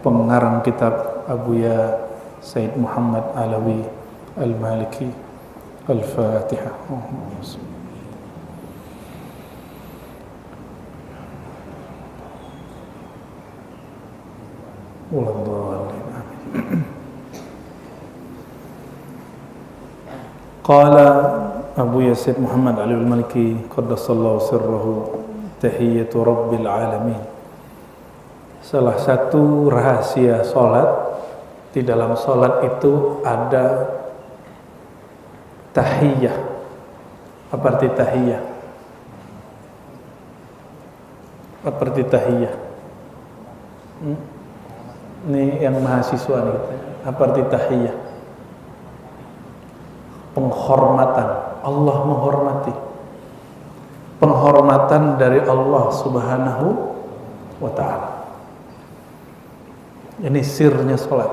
pengarang kitab Abuya Said Muhammad Alawi Al-Maliki. Al-Fatihah. Qala Abu Said Muhammad Alawi Al-Maliki qaddasallahu sirrahu tahiyyatu rabbil alamin. Salah satu rahasia salat, di dalam salat itu ada tahiyyah. Apa arti tahiyyah? Apa arti tahiyyah? Ini yang mahasiswa nih. Apa arti tahiyyah? Penghormatan. Allah menghormati. Penghormatan dari Allah Subhanahu wa ta'ala. Ini sirnya salat.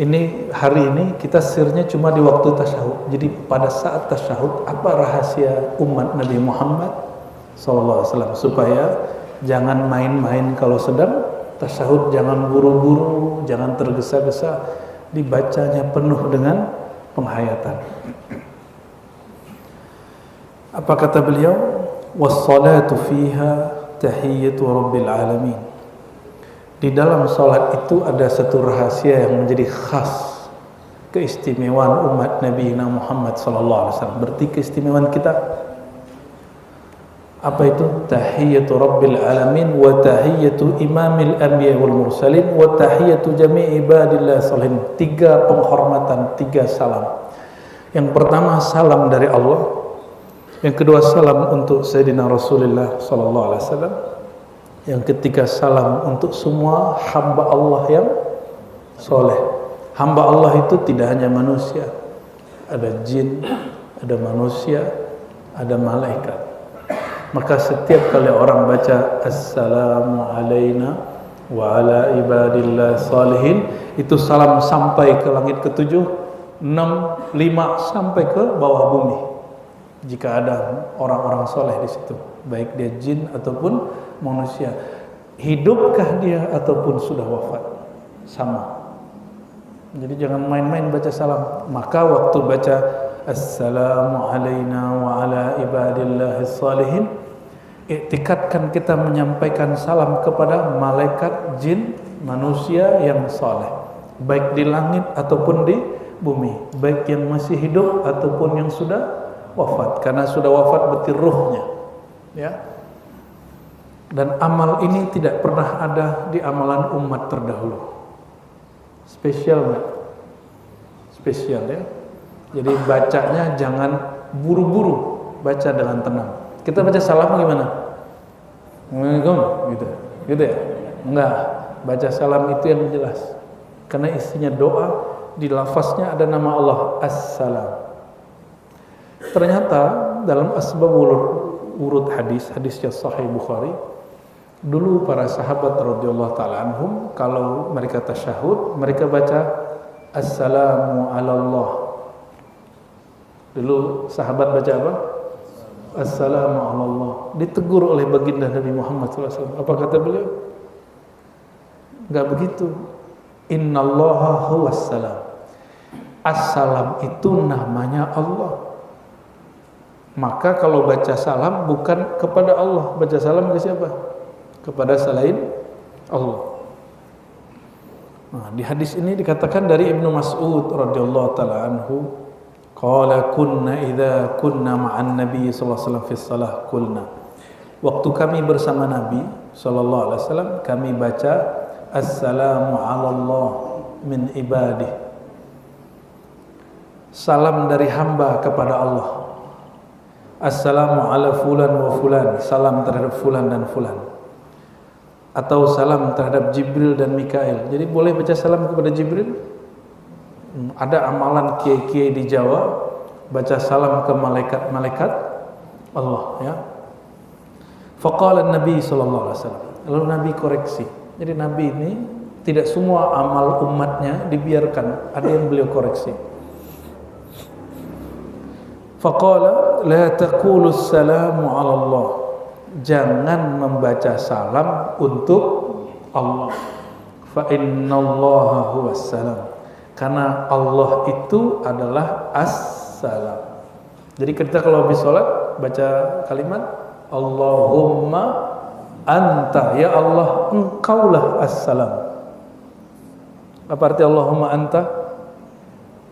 Ini hari ini kita sirnya cuma di waktu tasyahud. Jadi pada saat tasyahud, apa rahasia umat Nabi Muhammad SAW supaya jangan main-main kalau sedang tasyahud, jangan buru-buru, jangan tergesa-gesa, dibacanya penuh dengan penghayatan. Apa kata beliau? Was-salatu fiha tahiyyatu rabbil alamin. Di dalam salat itu ada satu rahasia yang menjadi khas, keistimewaan umat Nabi Muhammad SAW. Berarti keistimewaan kita apa itu? Tahiyyatu rabbil alamin wa tahiyyatu imamil anbiya wal mursalin wa tahiyyatu jami'i ibadillah salihin. 3 penghormatan, 3 salam. Yang pertama salam dari Allah, yang kedua salam untuk Sayyidina Rasulullah SAW, yang ketiga salam untuk semua hamba Allah yang soleh. Hamba Allah itu tidak hanya manusia, ada jin, ada manusia, ada malaikat. Maka setiap kali orang baca Assalamu alayna wa ala ibadillah salihin, itu salam sampai ke langit ke-7, 6, 5 sampai ke bawah bumi. Jika ada orang-orang soleh di situ, baik dia jin ataupun manusia, hidupkah dia ataupun sudah wafat, sama. Jadi jangan main-main baca salam. Maka waktu baca Assalamu alayna wa ala ibadillahis salihin, iktikadkan kita menyampaikan salam kepada malaikat, jin, manusia yang saleh, baik di langit ataupun di bumi, baik yang masih hidup ataupun yang sudah wafat. Karena sudah wafat berarti ruhnya, ya. Dan amal ini tidak pernah ada di amalan umat terdahulu. Spesial nggak? Spesial, ya. Jadi bacanya jangan buru-buru, baca dengan tenang. Kita baca salam gimana? Gitu ya? Enggak. Baca salam itu yang jelas. Karena isinya doa, di lafaznya ada nama Allah, As-Salam. Ternyata dalam asbab urut hadis yang sahih Bukhari, dulu para sahabat radhiyallahu taala anhum kalau mereka tasyahud, mereka baca Assalamu ala Allah. Dulu sahabat baca apa? Assalamu ala Allah. Ditegur oleh baginda Nabi Muhammad SAW. Apa kata beliau? Enggak begitu. Innallaha huwas salam. As-salam itu namanya Allah. Maka kalau baca salam bukan kepada Allah, baca salam ke siapa? Kepada selain Allah. Nah, di hadis ini dikatakan dari Ibnu Mas'ud radhiyallahu taala anhu, qala kunna idza kunna ma'an nabi sallallahu alaihi wasallam fi shalah qulna. Waktu kami bersama Nabi sallallahu alaihi wasallam, kami baca assalamu 'ala Allah min ibadih. Salam dari hamba kepada Allah. Assalamu ala fulan wa fulan, salam terhadap fulan dan fulan. Atau salam terhadap Jibril dan Mikail. Jadi boleh baca salam kepada Jibril. Ada amalan kiai-kiai di Jawa baca salam ke malaikat-malaikat Allah, ya. Faqala Nabi sallallahu alaihi wasallam. Lalu Nabi koreksi. Jadi Nabi ini tidak semua amal umatnya dibiarkan, ada yang beliau koreksi. Faqala la taqulu assalamu ala Allah. Jangan membaca salam untuk Allah. fa innallaha huwas salam. Karena Allah itu adalah as-salam. Jadi kita kalau habis sholat baca kalimat Allahumma anta, ya Allah engkaulah as-salam. Apa arti Allahumma anta?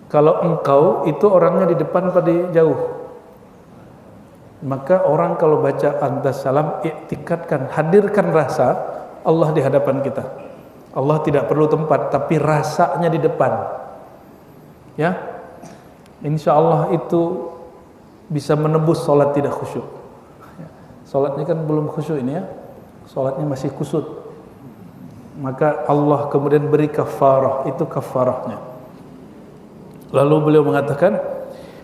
Kalau engkau itu orangnya di depan pada jauh, maka orang kalau baca anta salam, iktikadkan, hadirkan rasa Allah di hadapan kita. Allah tidak perlu tempat, tapi rasanya di depan. Ya, insya Allah itu bisa menebus sholat tidak khusyuk. Sholatnya kan belum khusyuk ini ya, sholatnya masih kusut. Maka Allah kemudian beri kafarah, itu kafarahnya. Lalu beliau mengatakan,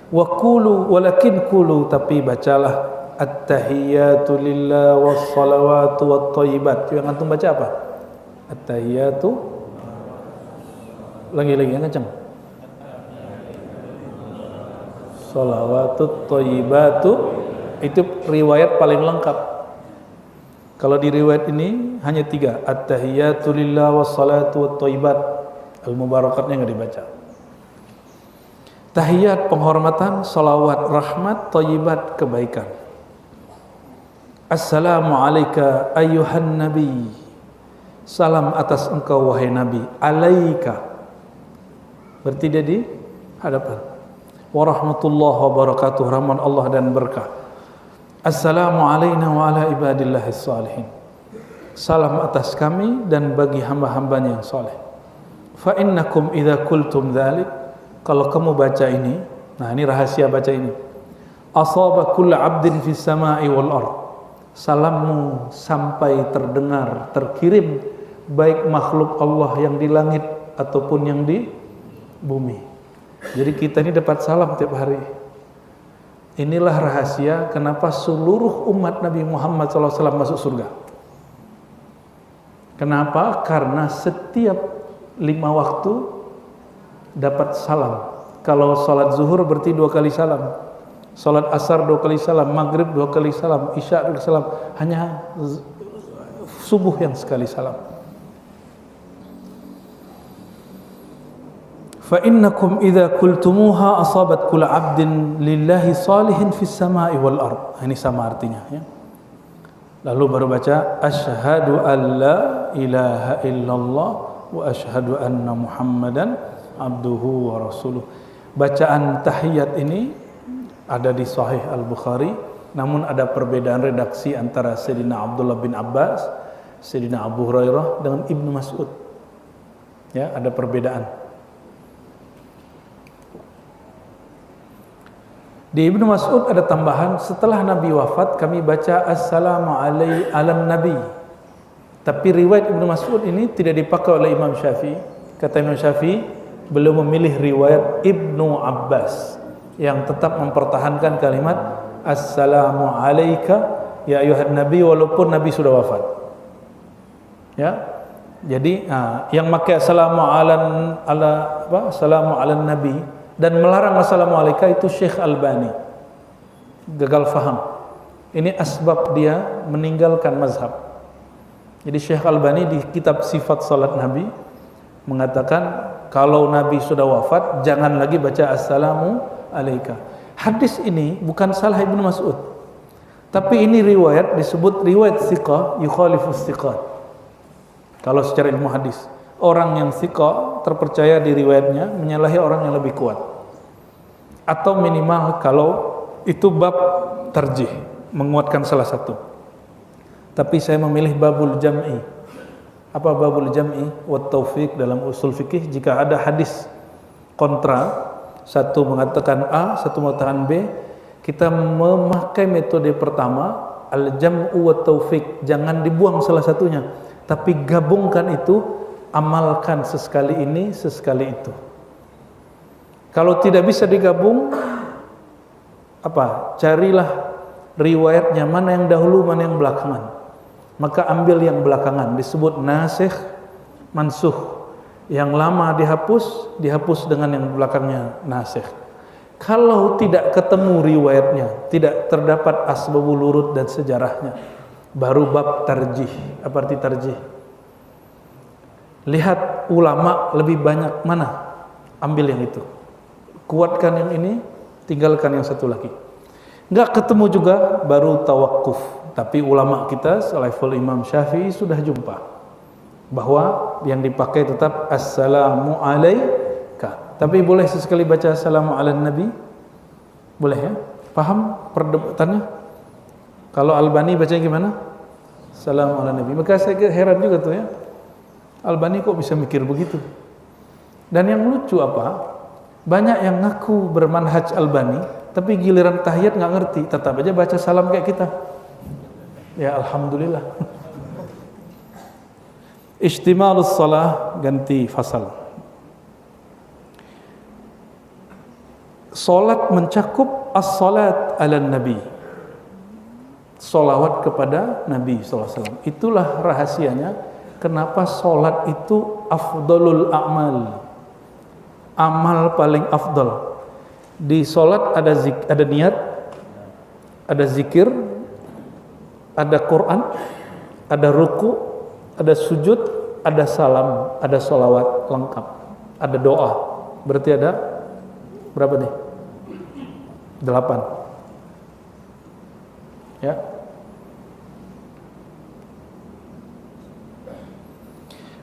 wa qulu walakin qulu, tapi bacalah at-tahiyyatu lillah was-salawatu wat-thayyibat. Yang antum baca apa? At-tahiyyatu, lagi-lagi yang kencang. Salawatut thayyibatu, itu riwayat paling lengkap. Kalau di riwayat ini hanya 3, at-tahiyyatu lillah was-salatu wat-thayyibat. Al-mubarakatnya enggak dibaca. Tahiyat penghormatan, salawat rahmat, thayyibat kebaikan. Assalamu alayka ayyuhan nabi, salam atas engkau wahai nabi. Alaika berarti dia di hadapan. Warahmatullahi wabarakatuh, rahmat Allah dan berkah. Assalamu alayna wa ala ibadillahis salihin, salam atas kami dan bagi hamba-hambanya yang saleh. Fa innakum idza qultum dzalik, kalau kamu baca ini, nah ini rahasia baca ini. Asaba kullu 'abdin fis sama'i wal ard, salammu sampai terdengar, terkirim baik makhluk Allah yang di langit ataupun yang di bumi. Jadi kita ini dapat salam tiap hari. Inilah rahasia kenapa seluruh umat Nabi Muhammad SAW masuk surga. Kenapa? Karena setiap 5 waktu dapat salam. Kalau sholat zuhur berarti 2 kali salam, sholat asar 2 kali salam, maghrib 2 kali salam, isya 2 kali salam. Hanya subuh yang sekali salam. Fa innakum idza qultumuha asabat kull 'abdin lillahi salihin fis sama'i wal ard. Ini sama artinya ya. Lalu baru baca asyhadu an la ilaha illallah wa asyhadu anna muhammadan abduhu wa rasuluh. Bacaan tahiyat ini ada di Sahih Al-Bukhari, namun ada perbedaan redaksi antara Sayyidina Abdullah bin Abbas, Sayyidina Abu Hurairah dengan Ibnu Mas'ud. Ya, ada perbedaan. Di Ibnu Mas'ud ada tambahan, setelah Nabi wafat kami baca assalamu alan nabi. Tapi riwayat Ibnu Mas'ud ini tidak dipakai oleh Imam Syafi'i. Kata Imam Syafi'i, beliau memilih riwayat Ibnu Abbas yang tetap mempertahankan kalimat assalamu alayka ya ayuhan nabi, walaupun Nabi sudah wafat. Ya. Jadi yang pakai assalamu alan nabi dan melarang assalamu alayka itu Syekh Albani. Gagal faham. Ini asbab dia meninggalkan mazhab. Jadi Syekh Albani di kitab Sifat Salat Nabi mengatakan kalau Nabi sudah wafat jangan lagi baca assalamu alayka. Hadis ini bukan salah Ibnu Mas'ud, tapi ini riwayat disebut riwayat thiqah yukhalifus thiqat. Kalau secara ilmu hadis, orang yang thiqah terpercaya di riwayatnya menyalahi orang yang lebih kuat. Atau minimal kalau itu bab tarjih, menguatkan salah satu. Tapi saya memilih babul jam'i. Apa babul jam'i? Wat taufiq dalam usul fikih, jika ada hadis kontra, satu mengatakan A, satu mengatakan B, kita memakai metode pertama, al-jam'u wat taufiq. Jangan dibuang salah satunya, tapi gabungkan itu, amalkan sesekali ini, sesekali itu. Kalau tidak bisa digabung, carilah riwayatnya, mana yang dahulu, mana yang belakangan. Maka ambil yang belakangan, disebut nasikh mansuh. Yang lama dihapus dengan yang belakangnya nasikh. Kalau tidak ketemu riwayatnya, tidak terdapat asbabul wurud dan sejarahnya, baru bab tarjih. Apa arti tarjih? Lihat ulama lebih banyak mana, ambil yang itu. Kuatkan yang ini, tinggalkan yang satu lagi. Enggak ketemu juga, baru tawakuf. Tapi ulama kita selevel Imam Syafi'i sudah jumpa bahwa yang dipakai tetap assalamu alaika. Tapi boleh sesekali baca assalamu ala nabi? Boleh ya? Paham perdebatannya? Kalau Albani bacanya gimana? Assalamu ala nabi. Maka saya heran juga tuh ya, Albani kok bisa mikir begitu. Dan yang lucu apa? Banyak yang ngaku bermanhaj Albani, tapi giliran tahiyat nggak ngerti, tetap aja baca salam kayak kita. Ya alhamdulillah. Ijtimalus salah, ganti fasal. Salat mencakup as-salat ala nabi, salawat kepada Nabi SAW. Itulah rahasianya kenapa salat itu afdalul a'mal, amal paling afdal. Di salat ada niat, ada zikir, ada Quran, ada ruku, ada sujud, ada salam, ada salawat lengkap, ada doa. Berarti ada berapa nih? 8. Ya.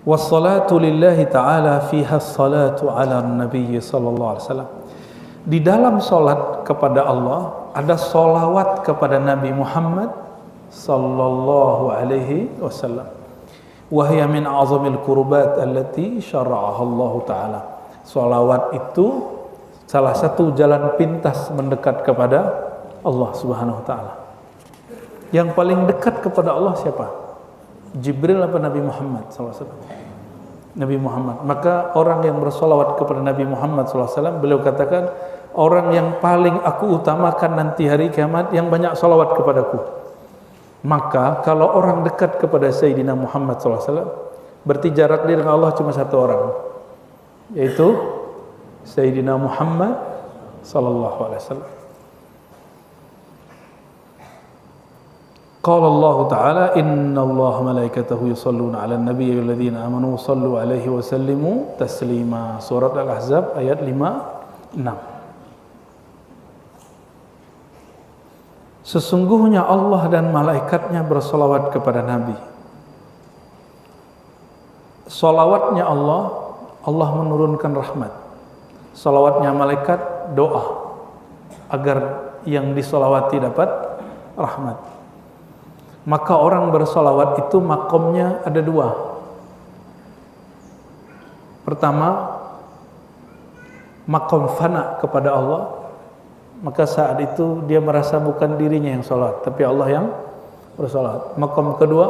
Wassalatu lillahi ta'ala fiha salatu ala nabi sallallahu alaihi wasallam. Di dalam salat kepada Allah ada salawat kepada Nabi Muhammad sallallahu alaihi wasallam. Wa hiya min a'zamil qurbat allati syara'aha Allah taala. Salawat itu salah satu jalan pintas mendekat kepada Allah Subhanahu wa taala. Yang paling dekat kepada Allah siapa? Jibril apa Nabi Muhammad SAW? Nabi Muhammad. Maka orang yang bersolawat kepada Nabi Muhammad SAW, beliau katakan, orang yang paling aku utamakan nanti hari kiamat yang banyak solawat kepadaku. Maka kalau orang dekat kepada Sayyidina Muhammad SAW, berarti jarak dia dengan Allah cuma satu orang, yaitu Sayyidina Muhammad sallallahu alaihi wasallam. Qala Allah Ta'ala inna Allah malaikatahu yusalluna 'alan nabiyyi walladzina amanu sallu 'alaihi wa sallimu taslima. Surat Al-Ahzab ayat 5-6. Sesungguhnya Allah dan malaikatnya bersolawat kepada Nabi. Solawatnya Allah, Allah menurunkan rahmat. Solawatnya malaikat, doa agar yang disolawati dapat rahmat. Maka orang bersolawat itu makomnya ada 2. Pertama, makom fana kepada Allah. Maka saat itu dia merasa bukan dirinya yang sholat, tapi Allah yang bersolawat. Makom kedua,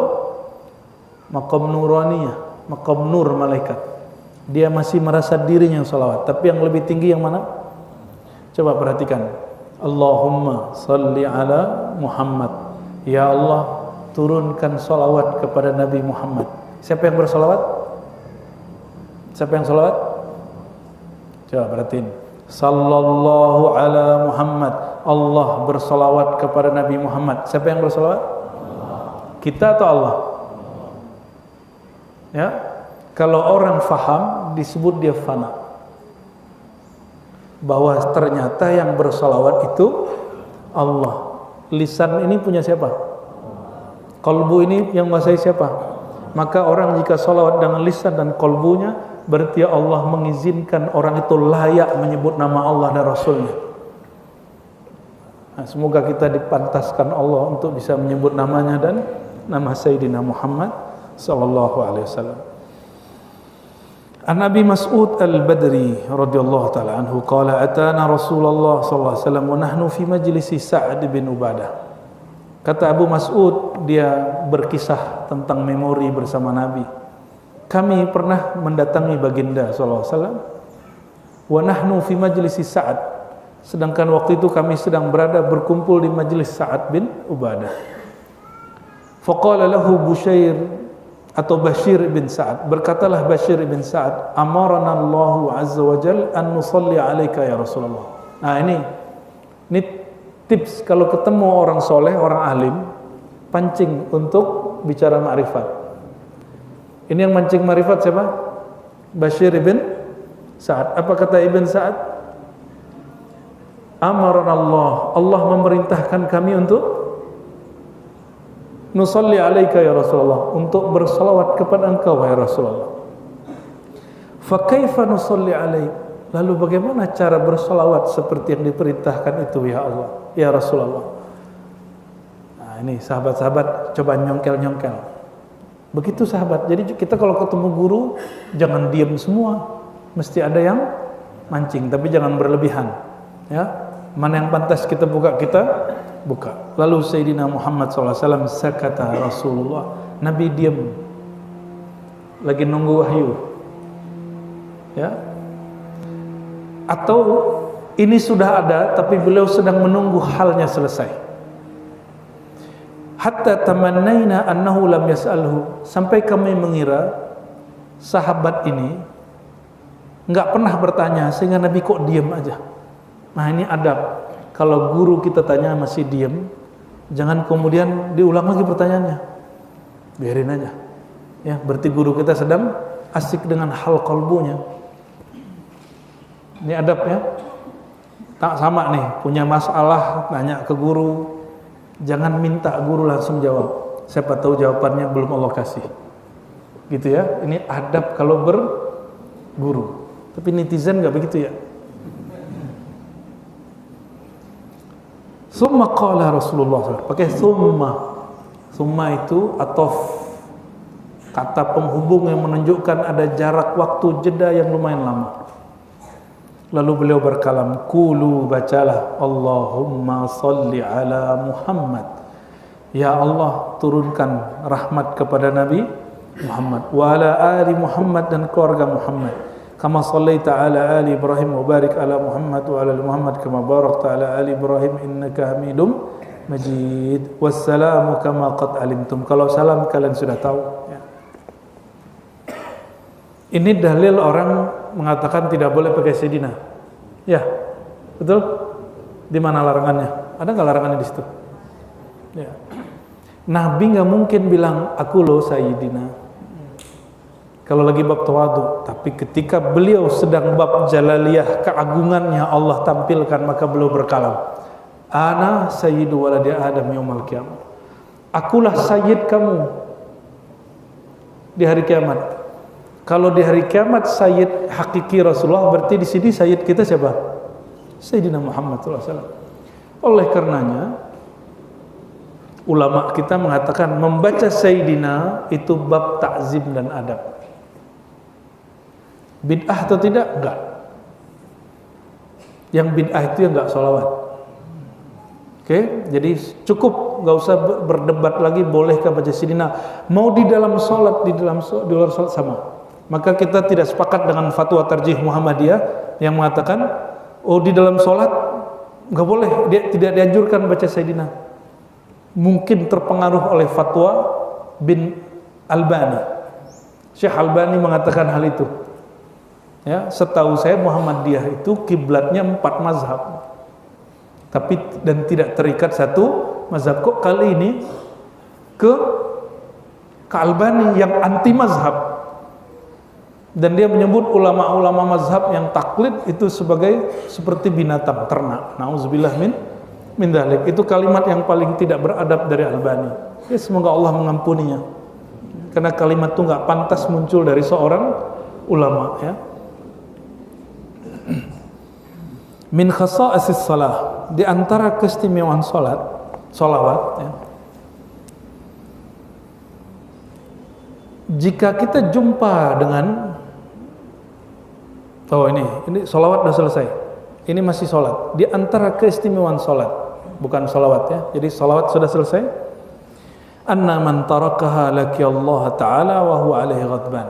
makom nuraniyah, makom nur malaikat. Dia masih merasa dirinya yang sholawat, tapi yang lebih tinggi yang mana? Coba perhatikan. Allahumma salli ala Muhammad. Ya Allah, turunkan sholawat kepada Nabi Muhammad. Siapa yang bersolawat? Siapa yang sholawat? Coba perhatiin. Sallallahu ala Muhammad. Allah bersolawat kepada Nabi Muhammad. Siapa yang bersolawat? Kita atau Allah? Ya. Kalau orang faham, disebut dia fana. Bahwa ternyata yang bersolawat itu Allah. Lisan ini punya siapa? Kolbu ini yang menguasai siapa? Maka orang jika solawat dengan lisan dan kolbunya, berarti Allah mengizinkan orang itu layak menyebut nama Allah dan Rasulnya. Nah, semoga kita dipantaskan Allah untuk bisa menyebut namanya dan nama Sayyidina Muhammad sallallahu alaihi wasallam. An Abi Mas'ud Al-Badri radhiyallahu ta'ala anhu qala atana Rasulullah sallallahu alaihi wasallam wa nahnu fi majlisi Sa'd bin Ubadah. Kata Abu Mas'ud, dia berkisah tentang memori bersama Nabi. Kami pernah mendatangi baginda sallallahu alaihi wasallam wa nahnu fi majlisi Sa'd. Sedangkan waktu itu kami sedang berkumpul di majlis Sa'd bin Ubadah. Faqala lahu Bushair atau Bashir bin Sa'ad, berkatalah Bashir bin Sa'ad, amarana Allahu azza wa jal an nusalli alaika ya Rasulullah. Nah ini tips kalau ketemu orang soleh, orang alim, pancing untuk bicara ma'rifat. Ini yang mancing marifat siapa? Bashir ibn Sa'ad. Apa kata Ibn Sa'ad? Amarana Allah memerintahkan kami untuk nusalli alaika ya Rasulullah, untuk bersalawat kepada engkau ya Rasulullah. Fa kaifa nusalli alaik? Lalu bagaimana cara bersalawat seperti yang diperintahkan itu ya Allah, ya Rasulullah? Nah, ini sahabat-sahabat coba nyongkel-nyongkel. Begitu sahabat. Jadi kita kalau ketemu guru jangan diam semua, mesti ada yang mancing, tapi jangan berlebihan. Ya, mana yang pantas kita buka, kita buka. Lalu Sayyidina Muhammad SAW sakata Rasulullah, Nabi diam, lagi nunggu wahyu. Ya, atau ini sudah ada tapi beliau sedang menunggu halnya selesai. Hatta tamannaina annahu lam yas'alhu, sampai kami mengira sahabat ini enggak pernah bertanya, sehingga Nabi kok diam aja. Nah, ini adab. Kalau guru kita tanya masih diam, jangan kemudian diulang lagi pertanyaannya, biarin aja. Ya, berarti guru kita sedang asik dengan hal qalbunya. Ini adab ya. Tak sama nih, punya masalah tanya ke guru, jangan minta guru langsung jawab. Siapa tahu jawabannya belum Allah kasih. Gitu ya. Ini adab kalau berguru. Tapi netizen enggak begitu ya. Summa qala Rasulullah SAW. Pakai summa. Summa itu atof, kata penghubung yang menunjukkan ada jarak waktu jeda yang lumayan lama. Lalu beliau berkalam, qulu, bacalah, Allahumma salli ala Muhammad. Ya Allah, turunkan rahmat kepada Nabi Muhammad, wa ala ali Muhammad, dan keluarga Muhammad. Kama sallaita ala ali Ibrahim wa barik ala Muhammad wa ala ali Muhammad kama barakta ala ali Ibrahim innaka Hamidum Majid. Wassalamu kama qad alimtum. Kalau salam kalian sudah tahu ya. Ini dalil orang mengatakan tidak boleh pakai Sayyidina. Ya, betul? Di mana larangannya? Ada nggak larangannya di situ? Ya. Nabi nggak mungkin bilang aku loh Sayyidina. Kalau lagi bab tawadu, tapi ketika beliau sedang bab jalaliyah, keagungannya Allah tampilkan, maka beliau berkalam, Ana sayyidu waladi Adam yaumal qiyamah. Akulah sayyid kamu di hari kiamat. Kalau di hari kiamat sayyid hakiki Rasulullah, berarti di sini sayyid kita siapa? Sayyidina Muhammad SAW. Oleh karenanya ulama kita mengatakan membaca sayyidina itu bab ta'zim dan adab. Bid'ah atau tidak? Enggak. Yang bid'ah itu yang enggak sholawat. Oke, jadi cukup, enggak usah berdebat lagi bolehkah baca sayyidina. Mau di dalam sholat, di luar sholat sama. Maka kita tidak sepakat dengan fatwa tarjih Muhammadiyah yang mengatakan oh di dalam sholat nggak boleh, tidak dianjurkan baca Sayyidina. Mungkin terpengaruh oleh fatwa bin Albani. Syekh Albani mengatakan hal itu. Ya, setahu saya Muhammadiyah itu kiblatnya 4 mazhab, tapi dan tidak terikat satu mazhab. Kok kali ini ke Albani yang anti mazhab? Dan dia menyebut ulama-ulama mazhab yang taklid itu sebagai seperti binatang ternak. Nauzubillah min dzalik. Itu kalimat yang paling tidak beradab dari Albani. Ya, semoga Allah mengampuninya. Karena kalimat itu nggak pantas muncul dari seorang ulama ya. Min khasa'is shalah, di antara keistimewaan salawat ya. Jika kita jumpa dengan ini sholawat sudah selesai, ini masih sholat. Di antara keistimewaan sholat, bukan sholawat ya. Jadi sholawat sudah selesai. Anna man tarakaha laki Allah Ta'ala wa huwa alaihi ghadban.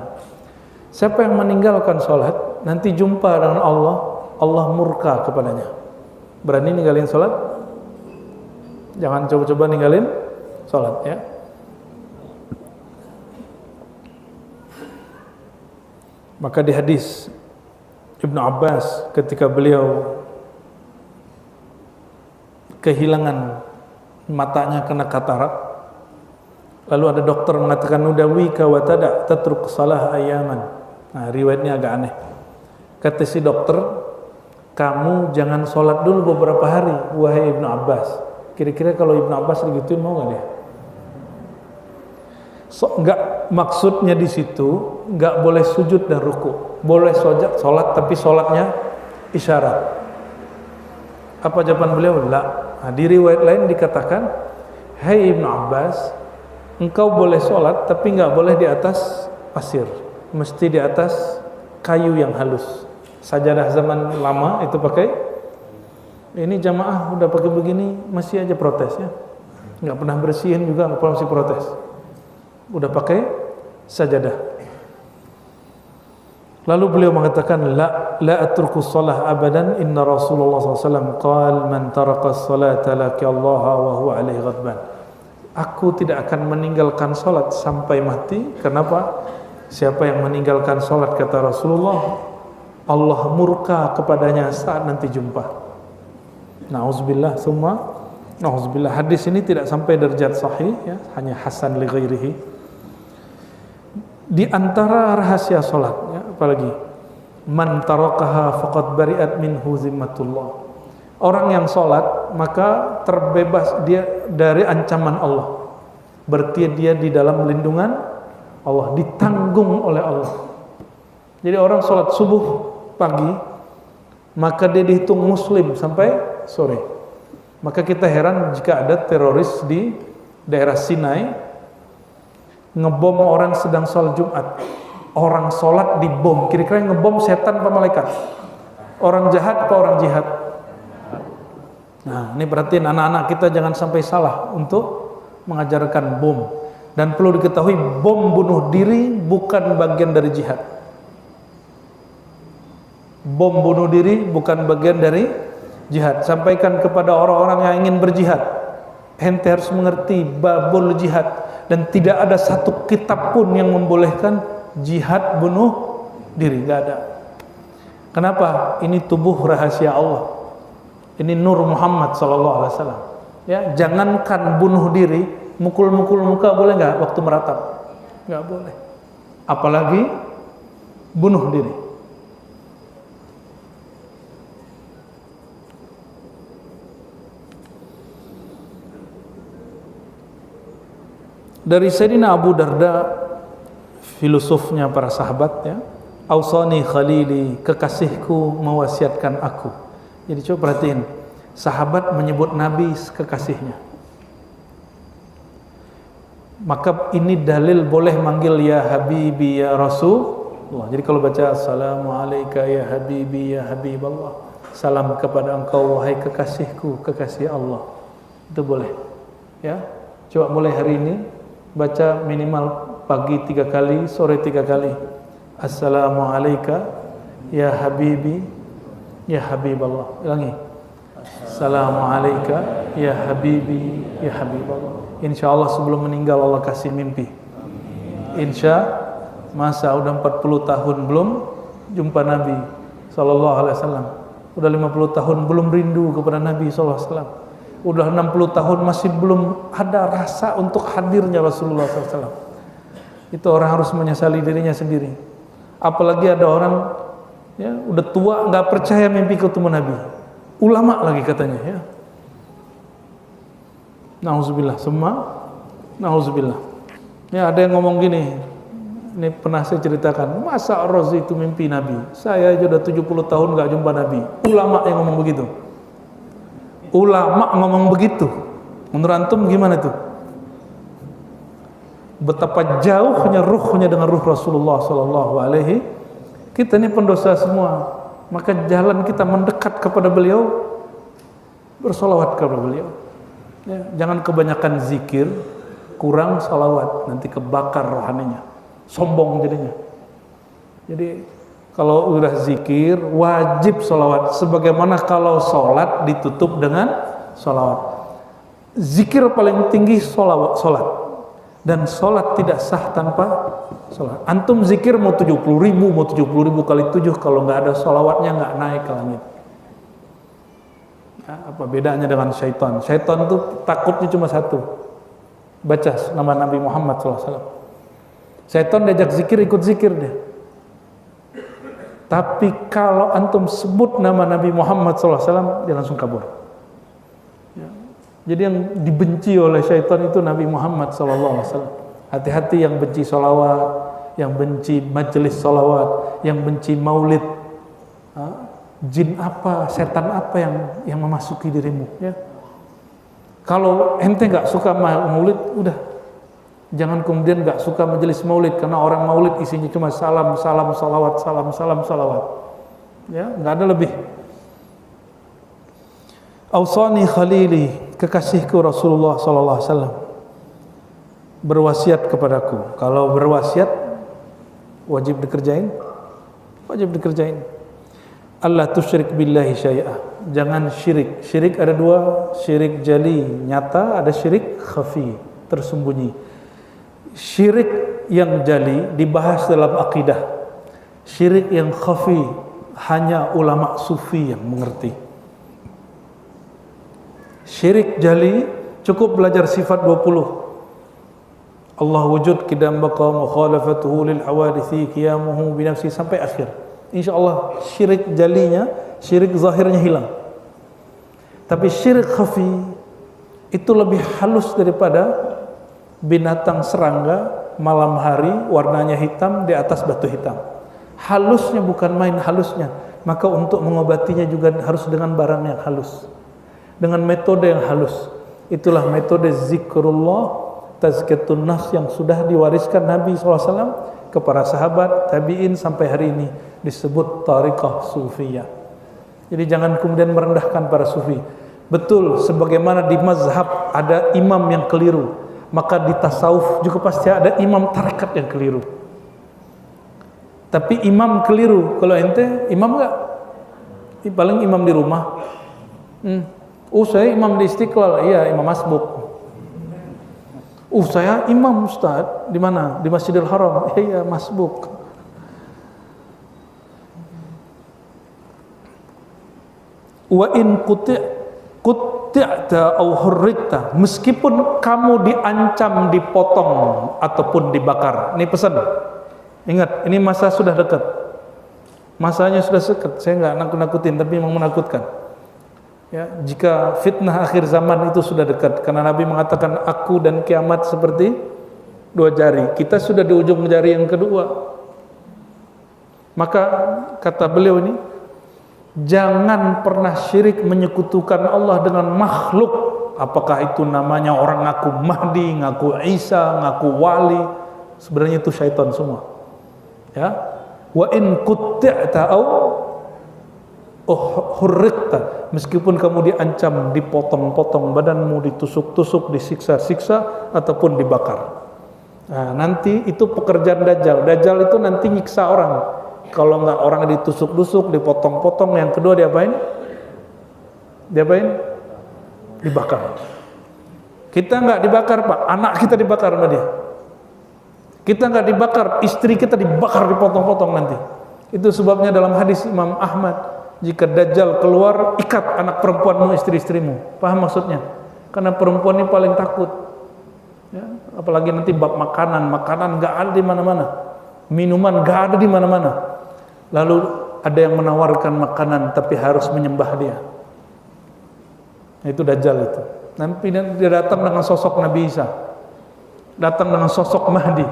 Siapa yang meninggalkan sholat, nanti jumpa dengan Allah, Allah murka kepadanya. Berani ninggalin sholat? Jangan coba-coba ninggalin sholat ya. Maka di hadis Ibnu Abbas ketika beliau kehilangan matanya kena katarak, Lalu ada dokter mengatakan nudawika wa tada tatruk salah ayaman. Nah, riwayatnya agak aneh. Kata si dokter, kamu jangan sholat dulu beberapa hari, wahai Ibnu Abbas. Kira-kira kalau Ibnu Abbas digituin mau nggak dia? Nggak, maksudnya di situ nggak boleh sujud dan ruku, boleh sholat tapi sholatnya isyarat. Apa jawaban beliau? La. Nah, di riwayat lain dikatakan, hai Ibnu Abbas, engkau boleh sholat tapi nggak boleh di atas pasir, mesti di atas kayu yang halus. Sajadah zaman lama itu pakai, ini jamaah udah pakai begini masih aja protes ya, nggak pernah bersihin juga masih protes, udah pakai sajadah. Lalu beliau mengatakan, la atruku shalah abadan, inna Rasulullah SAW qala man taraka salata laki Allah wa huwa alaihi ghadban. Aku tidak akan meninggalkan salat sampai mati. Kenapa? Siapa yang meninggalkan salat, kata Rasulullah, Allah murka kepadanya saat nanti jumpa. Na'udzubillah, summa na'udzubillah. Hadis ini tidak sampai derajat sahih ya, hanya hasan li ghairihi. Di antara rahasia salat ya, apalagi man tarakaha faqad bari'at minhu zimmatullah. Orang yang salat maka terbebas dia dari ancaman Allah. Berarti dia di dalam lindungan Allah, ditanggung oleh Allah. Jadi orang salat subuh pagi maka dia dihitung muslim sampai sore. Maka kita heran jika ada teroris di daerah Sinai ngebom orang sedang sholat Jumat. Orang sholat dibom. Kira-kira yang ngebom setan apa malaikat? Orang jahat apa orang jihad? Nah, ini perhatiin anak-anak kita jangan sampai salah untuk mengajarkan bom. Dan perlu diketahui, bom bunuh diri bukan bagian dari jihad. Bom bunuh diri bukan bagian dari jihad. Sampaikan kepada orang-orang yang ingin berjihad, ente harus mengerti babul jihad, dan tidak ada satu kitab pun yang membolehkan jihad bunuh diri, nggak ada. Kenapa? Ini tubuh rahasia Allah, ini nur Muhammad SAW. Ya, jangankan bunuh diri, mukul-mukul muka boleh nggak waktu meratap? Nggak boleh. Apalagi bunuh diri. Dari Sayyidina Abu Darda, filosofnya para sahabat ya, ausani khalili, kekasihku mewasiatkan aku. Jadi coba perhatiin, sahabat menyebut Nabi kekasihnya. Maka ini dalil boleh manggil ya Habibi ya Rasulullah. Jadi kalau baca Assalamualaikum ya Habibi ya Habiballah, salam kepada engkau wahai kekasihku, kekasih Allah, itu boleh ya. Coba mulai hari ini baca minimal pagi 3 kali, sore 3 kali. Assalamualaikum ya Habibi ya Habiballah. Ulangi. Assalamualaikum ya Habibi ya Habiballah. Insyaallah sebelum meninggal Allah kasih mimpi. Masa udah 40 tahun belum jumpa Nabi sallallahu alaihi wasallam. Udah 50 tahun belum rindu kepada Nabi sallallahu alaihi wasallam. Udah 60 tahun masih belum ada rasa untuk hadirnya Rasulullah SAW. Itu orang harus menyesali dirinya sendiri. Apalagi ada orang ya udah tua nggak percaya mimpi ketemu Nabi. Ulama lagi katanya ya. Nauzubillah, semua nauzubillah. Ya ada yang ngomong gini. Ini pernah saya ceritakan. Masa Rozi itu mimpi Nabi? Saya aja udah 70 tahun nggak jumpa Nabi. Ulama yang ngomong begitu. Ulama ngomong begitu. Menurut antum gimana tuh? Betapa jauhnya ruhnya dengan ruh Rasulullah sallallahu alaihi. Kita ini pendosa semua. Maka jalan kita mendekat kepada beliau, bersolawat kepada beliau. Ya, jangan kebanyakan zikir, kurang salawat, nanti kebakar rohaninya, sombong jadinya. Jadi kalau udah zikir wajib sholawat, sebagaimana kalau sholat ditutup dengan sholawat. Zikir paling tinggi sholat, dan sholat tidak sah tanpa sholat. Antum zikir mau 70.000, mau 70.000 kali 7, kalau nggak ada sholawatnya nggak naik ke langit. Ya, apa bedanya dengan syaitan? Syaitan itu takutnya cuma satu, baca nama Nabi Muhammad SAW. Syaitan diajak zikir, ikut zikir dia. Tapi kalau antum sebut nama Nabi Muhammad SAW, dia langsung kabur. Ya. Jadi yang dibenci oleh syaitan itu Nabi Muhammad SAW. Hati-hati yang benci sholawat, yang benci majelis sholawat, yang benci maulid. Jin apa, setan apa yang memasuki dirimu? Ya. Kalau ente nggak suka maulid, udah. Jangan kemudian nggak suka majelis maulid, karena orang maulid isinya cuma salam, salam, salawat, salam, salam, salawat. Ya, nggak ada lebih. Ausani khalili, kekasihku Rasulullah sallallahu alaihi wasallam, berwasiat kepadaku. Kalau berwasiat wajib dikerjain, wajib dikerjain. Allah tusyrik billahi syai'ah. Jangan syirik. Syirik ada dua, syirik jali nyata, ada syirik khafi, tersembunyi. Syirik yang jali dibahas dalam akidah. Syirik yang khafi hanya ulama sufi yang mengerti. Syirik jali cukup belajar sifat 20. Allah wujud, qidam baqa, mukhalafatuhu lil hawadithi, qiyamuhu binafsi, sampai akhir. InsyaAllah syirik jalinya, syirik zahirnya hilang. Tapi syirik khafi itu lebih halus daripada binatang serangga malam hari warnanya hitam di atas batu hitam. Halusnya bukan main halusnya. Maka untuk mengobatinya juga harus dengan barang yang halus, dengan metode yang halus. Itulah metode zikrullah, tazkiyatun nafs yang sudah diwariskan Nabi SAW kepada sahabat, tabi'in, sampai hari ini disebut tariqah sufiyah. Jadi jangan kemudian merendahkan para sufi. Betul, sebagaimana di mazhab ada imam yang keliru, maka di tasawuf juga pasti ada imam tarekat yang keliru. Tapi imam keliru, kalau ente imam enggak? Paling imam di rumah. Saya imam di Istiqlal, iya imam masbuk. Saya imam Ustaz, di mana? Di Masjidil Haram. Iya, masbuk. Wa in qut'ta aw hurrikta, meskipun kamu diancam dipotong ataupun dibakar. Ini pesan. Ingat, ini masa sudah dekat. Masanya sudah dekat. Saya enggak nakut-nakutin, tapi memang menakutkan. Ya, jika fitnah akhir zaman itu sudah dekat, karena Nabi mengatakan aku dan kiamat seperti dua jari. Kita sudah di ujung jari yang kedua. Maka kata beliau ini, jangan pernah syirik menyekutukan Allah dengan makhluk. Apakah itu namanya orang ngaku Mahdi, ngaku Isa, ngaku wali? Sebenarnya itu syaitan semua. Ya, wa in qut'ta aw hurrikta, meskipun kamu diancam dipotong-potong badanmu, ditusuk-tusuk, disiksa-siksa, ataupun dibakar. Nah, nanti itu pekerjaan Dajjal. Dajjal itu nanti nyiksa orang. Kalau enggak orang ditusuk-tusuk, dipotong-potong, yang kedua diapain? Diapain? Dibakar. Kita enggak dibakar, Pak. Anak kita dibakar sama dia. Kita enggak dibakar, istri kita dibakar, dipotong-potong nanti. Itu sebabnya dalam hadis Imam Ahmad, jika Dajjal keluar, ikat anak perempuanmu, istri-istrimu. Paham maksudnya? Karena perempuan ini paling takut. Ya, apalagi nanti bab makanan nggak ada di mana-mana, minuman nggak ada di mana-mana. Lalu ada yang menawarkan makanan, tapi harus menyembah dia. Itu Dajjal itu. Nanti dia datang dengan sosok Nabi Isa, datang dengan sosok Mahdi,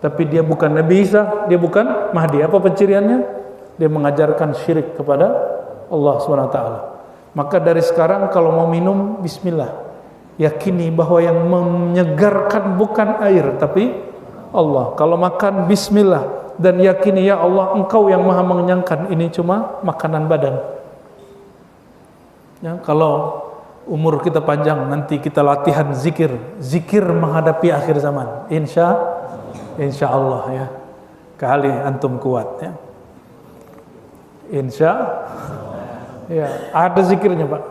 tapi dia bukan Nabi Isa, dia bukan Mahdi. Apa penciriannya? Dia mengajarkan syirik kepada Allah SWT. Maka dari sekarang kalau mau minum, bismillah. Yakini bahwa yang menyegarkan bukan air, tapi Allah. Kalau makan, bismillah. Dan yakini, ya Allah, Engkau yang maha mengenyangkan. Ini cuma makanan badan. Ya, kalau umur kita panjang, nanti kita latihan zikir. Zikir menghadapi akhir zaman. Insya Allah ya. Kali antum kuat ya. Insya ya, ada zikirnya Pak.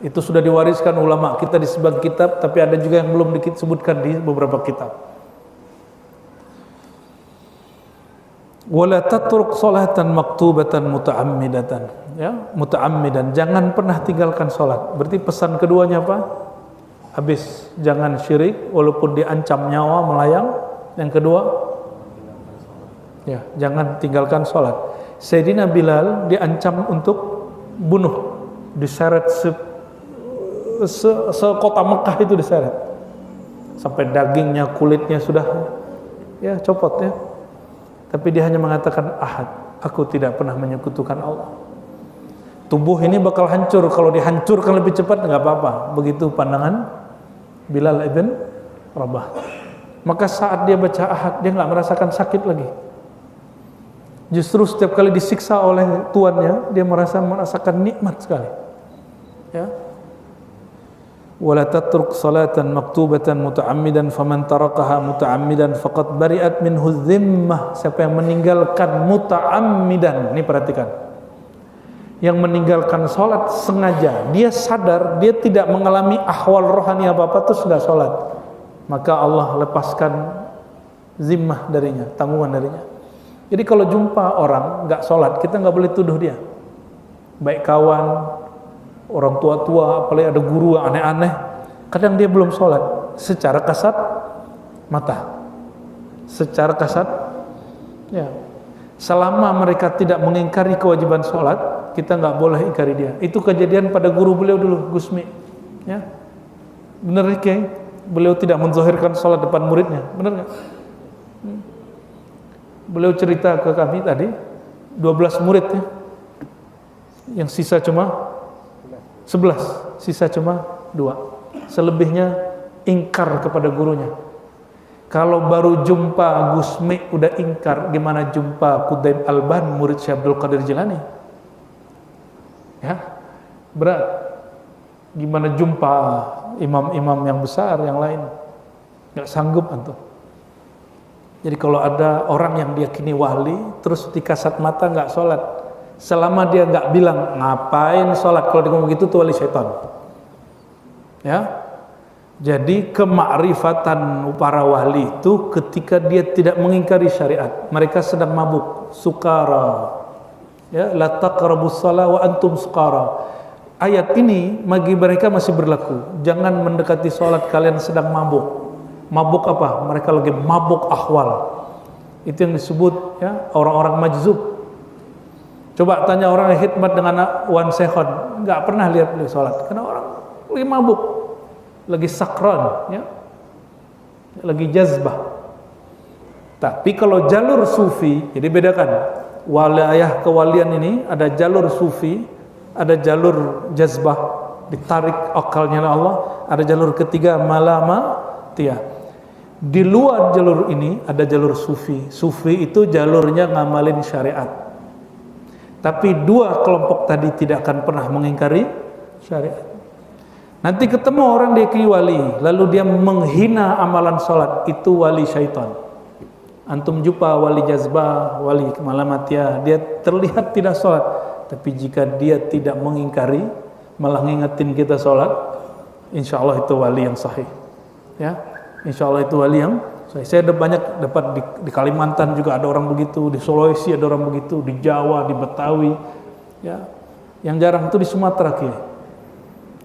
Itu sudah diwariskan ulama kita di sebagian kitab, tapi ada juga yang belum disebutkan di beberapa kitab. Wala tatruk salatan maktubatan muta'ammidatan, ya, muta'ammidan, jangan pernah tinggalkan salat. Berarti pesan keduanya apa? habis jangan syirik walaupun diancam nyawa melayang. Yang kedua, ya, jangan tinggalkan sholat. Sayyidina Bilal diancam untuk bunuh, diseret sekota Mekah itu diseret, sampai dagingnya, kulitnya sudah ya copot ya. Tapi dia hanya mengatakan ahad, aku tidak pernah menyekutukan Allah. Tubuh ini bakal hancur, kalau dihancurkan lebih cepat nggak apa-apa. Begitu pandangan Bilal ibn Rabah. Maka saat dia baca ahad, dia nggak merasakan sakit lagi. Justru setiap kali disiksa oleh tuannya, dia merasakan nikmat sekali. Ya. Wala tatruk salatan maktubatan muta'ammidan faman tarakaha muta'ammidan faqad bari'at minhu dhimmah. Siapa yang meninggalkan muta'ammidan, ini perhatikan, yang meninggalkan sholat sengaja, dia sadar dia tidak mengalami ahwal rohani apa-apa, terus sudah sholat, maka Allah lepaskan zimmah darinya, tanggungan darinya. Jadi kalau jumpa orang nggak sholat, kita nggak boleh tuduh dia, baik kawan, orang tua-tua, apalagi ada guru yang aneh-aneh, kadang dia belum sholat, secara kasat mata, secara kasat, ya, selama mereka tidak mengingkari kewajiban sholat, kita nggak boleh ingkari dia. Itu kejadian pada guru beliau dulu, Gusmi, ya, benar ya, beliau tidak menzahirkan sholat depan muridnya, benar nggak? Beliau cerita ke kami tadi, 12 murid ya, yang sisa cuma 11, sisa cuma 2, selebihnya ingkar kepada gurunya. Kalau baru jumpa Gusmi udah ingkar, gimana jumpa Qudaib Alban, murid Syekh Abdul Qadir Jilani? Ya, berat. Gimana jumpa imam-imam yang besar yang lain? Nggak sanggup antum. Jadi kalau ada orang yang diyakini wali, terus di kasat mata nggak sholat, selama dia nggak bilang ngapain sholat, kalau dia ngomong gitu tuh wali syaitan. Ya, jadi kemakrifatan para wali itu ketika dia tidak mengingkari syariat, mereka sedang mabuk, sukara. Ya, la taqrabus shalah wa antum sukara. Ayat ini bagi mereka masih berlaku. Jangan mendekati sholat kalian sedang mabuk. Mabuk apa? Mereka lagi mabuk ahwal. Itu yang disebut ya orang-orang majzub. Coba tanya orang yang khidmat dengan wan sekhon, nggak pernah lihat beliau sholat, karena orang lagi mabuk, lagi sakron, ya, lagi jazbah. Tapi kalau jalur sufi, jadi bedakan wilayah kewalian ini, ada jalur sufi, ada jalur jazbah, ditarik akalnya oleh Allah, ada jalur ketiga malamatia. Di luar jalur ini ada jalur sufi. Sufi itu jalurnya ngamalin syariat. Tapi dua kelompok tadi tidak akan pernah mengingkari syariat. Nanti ketemu orang dia wali, lalu dia menghina amalan sholat, itu wali syaitan. Antum jumpa wali jazbah, wali malamatia, dia terlihat tidak sholat, tapi jika dia tidak mengingkari, malah ngingetin kita sholat, insya Allah itu wali yang sahih. Ya. Insya Allah itu wali yang saya ada banyak dapat di Kalimantan juga ada orang begitu, di Sulawesi ada orang begitu, di Jawa, di Betawi, ya. Yang jarang itu di Sumatera kira.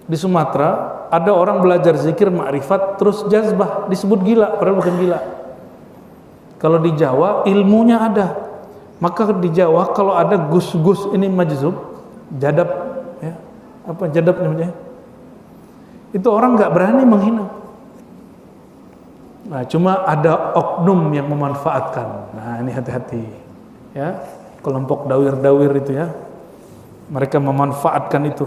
Di Sumatera ada orang belajar zikir ma'rifat terus jazbah, disebut gila, padahal bukan gila. Kalau di Jawa ilmunya ada, maka di Jawa kalau ada gus-gus ini majzub, jadab, ya, apa jadab namanya? Itu orang nggak berani menghina. Nah, cuma ada oknum yang memanfaatkan. Nah, ini hati-hati. Ya, kelompok dawir-dawir itu ya. Mereka memanfaatkan itu.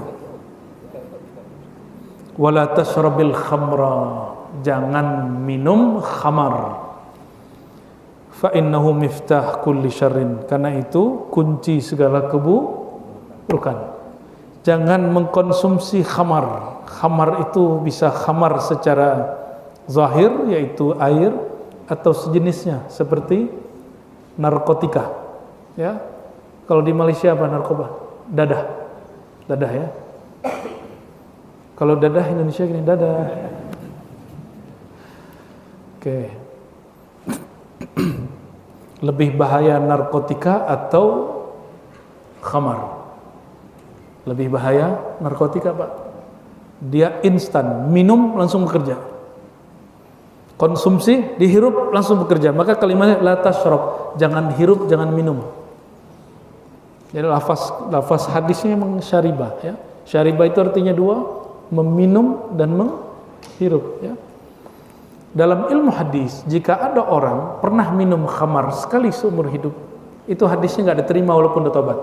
Wala tashrabil khamra. Jangan minum khamar. Fa innahu miftah kulli syarrin. Karena itu kunci segala keburukan. Jangan mengkonsumsi khamar. Khamar itu bisa khamar secara zahir, yaitu air atau sejenisnya seperti narkotika, ya. Kalau di Malaysia apa narkoba? Dadah ya. Kalau dadah Indonesia gini dadah. Oke. Lebih bahaya narkotika atau khamar? Lebih bahaya narkotika, Pak. Dia instan, minum langsung bekerja. Konsumsi, dihirup langsung bekerja. Maka kalimatnya la tashrab, jangan hirup, jangan minum. Jadi lafaz hadisnya memang syaribah ya. Syaribah itu artinya dua, meminum dan menghirup ya. Dalam ilmu hadis, jika ada orang pernah minum khamar sekali seumur hidup, itu hadisnya nggak diterima walaupun udah tobat.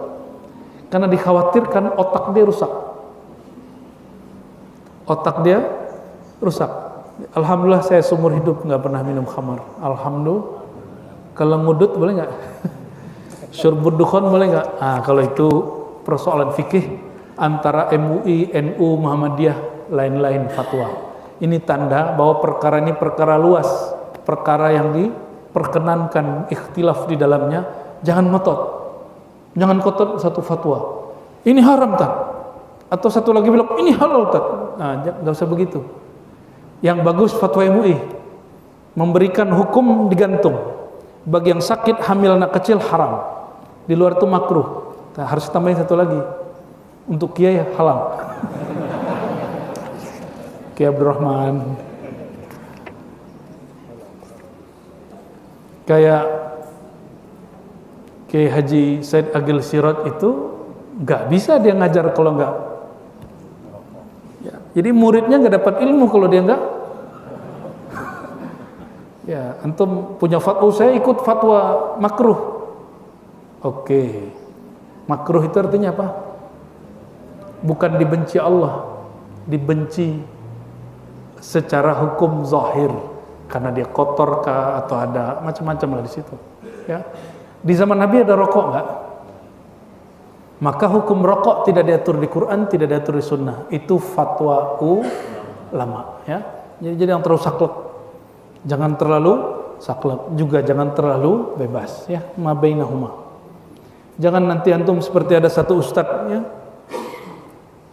Karena dikhawatirkan otak dia rusak. Otak dia rusak. Alhamdulillah saya seumur hidup nggak pernah minum khamar. Alhamdulillah. Kalau ngudut boleh nggak? Syurbud dukhon boleh nggak? Kalau itu persoalan fikih antara MUI, NU, Muhammadiyah, lain-lain fatwa. Ini tanda bahwa perkara ini perkara luas, perkara yang diperkenankan ikhtilaf di dalamnya. Jangan ngotot, jangan kotot satu fatwa. Ini haram tak? Atau satu lagi bilang ini halal tak? Nggak usah begitu. Yang bagus fatwa MUI memberikan hukum digantung. Bagi yang sakit, hamil, anak kecil haram. Di luar itu makruh. Harus tambahin satu lagi. Untuk kiai halal. Kiai Abdurrahman. Kayak Kiai Haji Said Agil Sirot itu nggak bisa dia ngajar kalau nggak. Ya, jadi muridnya nggak dapat ilmu kalau dia nggak. Ya, antum punya fatwa, saya ikut fatwa makruh. Oke. Makruh itu artinya apa? Bukan dibenci Allah, dibenci secara hukum zahir karena dia kotor kah atau ada macam-macam lah di situ. Ya. Di zaman Nabi ada rokok nggak? Maka hukum rokok tidak diatur di Quran, tidak diatur di Sunnah. Itu fatwa ulama. Ya. Jadi yang terlalu saklek. Jangan terlalu saklek, juga jangan terlalu bebas. Ya, ma bainahuma. Jangan nanti antum seperti ada satu ustadz ya.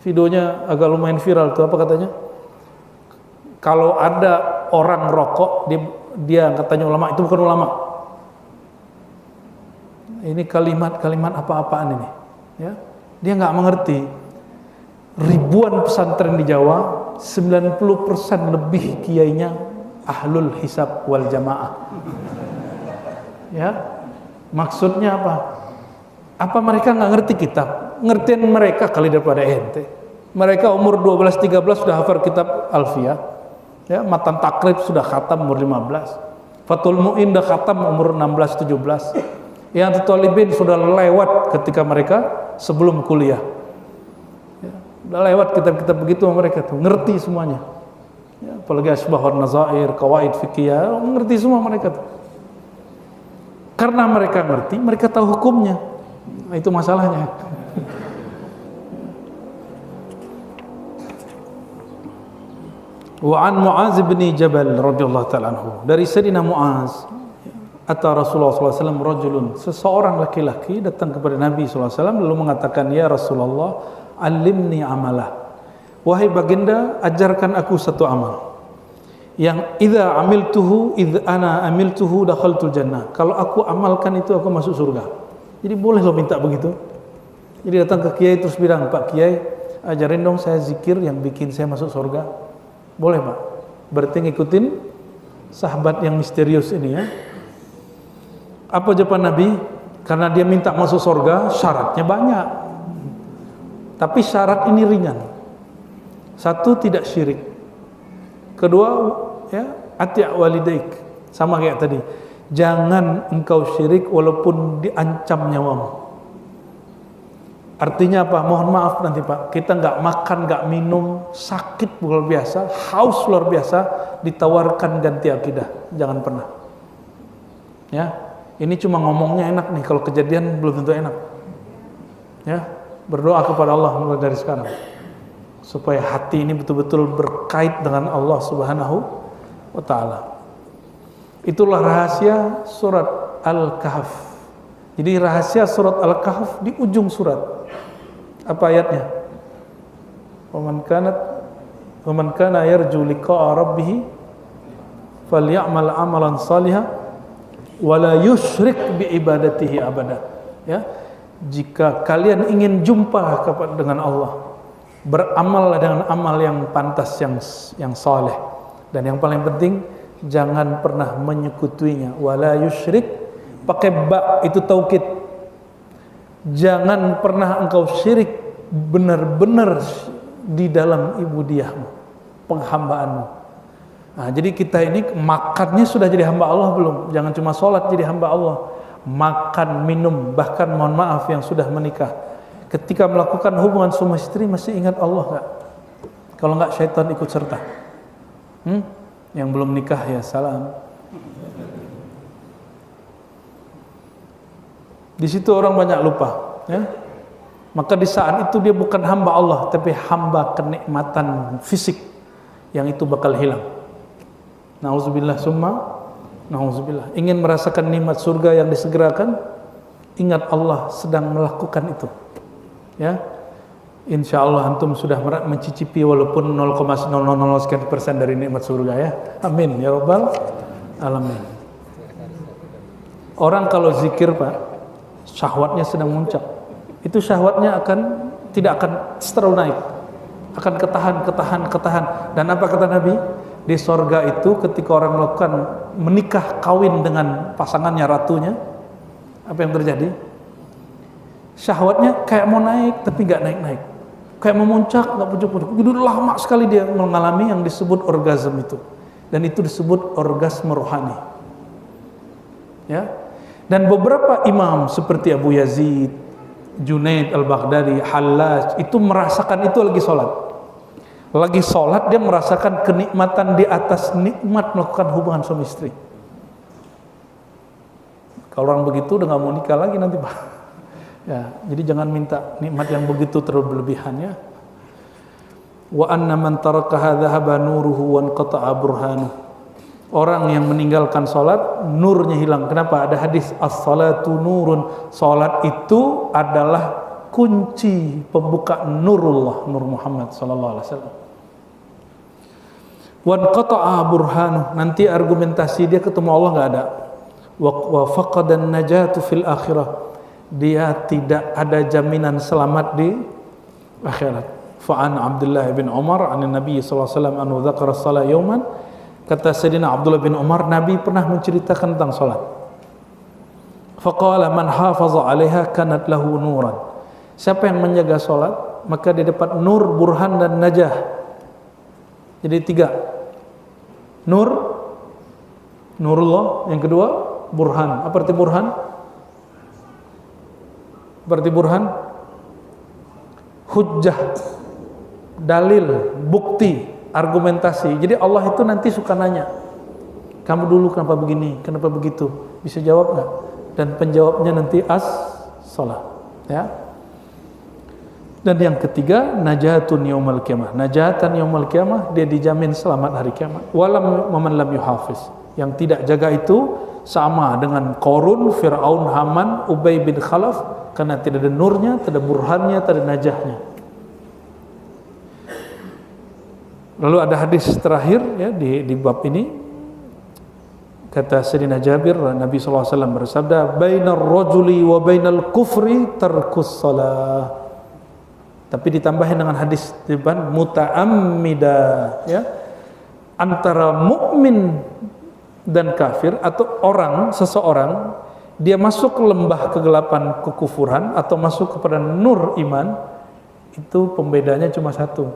Videonya agak lumayan viral tuh, apa katanya? Kalau ada orang rokok, dia katanya ulama, itu bukan ulama. Ini kalimat-kalimat apa-apaan ini, ya? Dia nggak mengerti. Ribuan pesantren di Jawa, 90% lebih kiainya ahlul hisab wal jamaah. Ya, maksudnya apa? Apa mereka nggak ngerti kitab? Ngertiin mereka kali daripada ente. Mereka umur 12-13 sudah hafal kitab Alfiyah. Ya, matan takrib sudah khatam umur 15. Fathul Mu'in sudah khatam umur 16-17. Yang talibin sudah lewat ketika mereka sebelum kuliah. Ya, sudah lewat kitab-kitab begitu mereka tuh, ngerti semuanya. Ya, apalagi asbahun nazair, qawaid fikih, ngerti semua mereka tuh. Karena mereka ngerti, mereka tahu hukumnya. Nah, itu masalahnya. Wa an Mu'az bin Jabal radhiyallahu ta'ala anhu, dari Sayyidina Mu'az, atau Rasulullah SAW rajulun, seseorang laki-laki datang kepada Nabi SAW lalu mengatakan, ya Rasulullah, alimni amalah, wahai baginda, ajarkan aku satu amal yang idza ana amiltuhu dakhaltul jannah, kalau aku amalkan itu aku masuk surga. Jadi boleh lo minta begitu. Jadi datang ke kiai terus bilang, Pak Kiai, ajarin dong saya zikir yang bikin saya masuk surga. Boleh Pak. Berarti ngikutin sahabat yang misterius ini ya. Apa jawaban Nabi? Karena dia minta masuk surga, syaratnya banyak. Tapi syarat ini ringan. Satu, tidak syirik. Kedua, ya, ati' walidaik. Sama kayak tadi. Jangan engkau syirik walaupun diancam nyawamu. Artinya apa? Mohon maaf nanti Pak, kita nggak makan, nggak minum, sakit luar biasa, haus luar biasa, ditawarkan ganti akidah. Jangan pernah. Ya, ini cuma ngomongnya enak nih, kalau kejadian belum tentu enak. Ya, berdoa kepada Allah mulai dari sekarang, supaya hati ini betul-betul berkait dengan Allah Subhanahu wa Ta'ala. Itulah rahasia surat Al-Kahf. Jadi rahasia surat Al-Kahf di ujung surat. Apa ayatnya? Waman kana yarju liqa'a rabbih falyamal amalan salihan wala yusyrik bi ibadatihi abada. Ya. Jika kalian ingin jumpa dengan Allah, beramal dengan amal yang pantas, yang soleh. Dan yang paling penting, jangan pernah menyekutuinya. Wala yusyrik, pakai ba, itu taukid. Jangan pernah engkau syirik benar-benar di dalam ibudiahmu, penghambaanmu. Nah, jadi kita ini makannya sudah jadi hamba Allah belum? Jangan cuma sholat jadi hamba Allah. Makan, minum, bahkan mohon maaf yang sudah menikah, ketika melakukan hubungan suami istri masih ingat Allah nggak? Kalau nggak syaitan ikut serta. Yang belum nikah ya salam. Di situ orang banyak lupa, ya. Maka di saat itu dia bukan hamba Allah, tapi hamba kenikmatan fisik yang itu bakal hilang. Nauzubillah summa nauzubillah. Ingin merasakan nikmat surga yang disegerakan, ingat Allah sedang melakukan itu. Ya. Insya Allah antum sudah mencicipi walaupun 0,000 sekian persen dari nikmat surga ya. Amin ya rabbal alamin. Orang kalau zikir Pak, syahwatnya sedang muncak. Itu syahwatnya tidak akan terlalu naik. Akan ketahan. Dan apa kata Nabi? Di sorga itu ketika orang melakukan menikah kawin dengan pasangannya, ratunya, apa yang terjadi? Syahwatnya kayak mau naik tapi nggak naik. Kayak memuncak, nggak pucuk-pucuk. Jadi lama sekali dia mengalami yang disebut orgasme itu. Dan itu disebut orgasme rohani. Ya. Dan beberapa imam seperti Abu Yazid, Junaid al-Baghdadi, Hallaj, itu merasakan itu lagi sholat. Lagi sholat dia merasakan kenikmatan di atas nikmat melakukan hubungan suami istri. Kalau orang begitu udah nggak mau nikah lagi nanti Pak. Ya, jadi jangan minta nikmat yang begitu terlalu berlebihan ya. Wa anna man tarakaha dhahaba nuruhu wa anqata'a burhanuhu. Orang yang meninggalkan salat nurnya hilang. Kenapa? Ada hadis as-salatu nurun. Salat itu adalah kunci pembuka nurullah, nur Muhammad sallallahu alaihi wasallam. Wa anqata'a burhanuhu. Nanti argumentasi dia ketemu Allah enggak ada. Wa faqadan najatu fil akhirah. Dia tidak ada jaminan selamat di akhirat. Fa'an Abdullah bin Umar an Nabi sallallahu alaihi wasallam anhu dzakara shalah yauman. Kata Sayyidina Abdullah bin Umar, Nabi pernah menceritakan tentang salat. Faqala man hafaza 'alaiha kanat lahu nuran. Siapa yang menjaga salat, maka dia dapat nur, burhan dan najah. Jadi 3. Nur, nurullah, yang kedua burhan. Apa arti burhan? Berarti burhan hujjah, dalil, bukti, argumentasi. Jadi Allah itu nanti suka nanya, kamu dulu kenapa begini, kenapa begitu, bisa jawab nggak? Dan penjawabnya nanti as-salah ya. Dan yang ketiga, najatun yaumil qiyamah. Najatan yaumil qiyamah, dia dijamin selamat hari kiamat. Walam man lam yuhafiz. Yang tidak jaga itu sama dengan Qarun, Fir'aun, Haman, Ubay bin Khalaf, karena tidak ada nurnya, tidak ada burhannya, tidak ada najahnya. Lalu ada hadis terakhir ya di bab ini, kata Sayyidina Jabir, Nabi SAW bersabda, bainar rajuli wa bainal kufri tarkus salah. Tapi ditambahin dengan hadis depan muta'ammida ya, antara mukmin dan kafir atau seseorang dia masuk ke lembah kegelapan kekufuran atau masuk kepada nur iman, itu pembedanya cuma satu,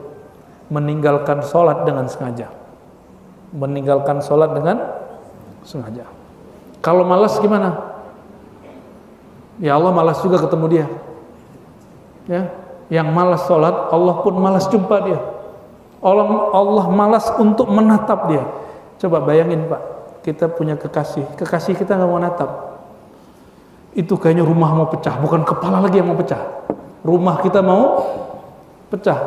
meninggalkan sholat dengan sengaja. Meninggalkan sholat dengan sengaja. Kalau malas gimana? Ya Allah malas juga ketemu dia. Ya, yang malas sholat, Allah pun malas jumpa dia. Allah malas untuk menatap dia. Coba bayangin Pak, kita punya kekasih kita nggak mau natap. Itu kayaknya rumah mau pecah, bukan kepala lagi yang mau pecah. Rumah kita mau pecah.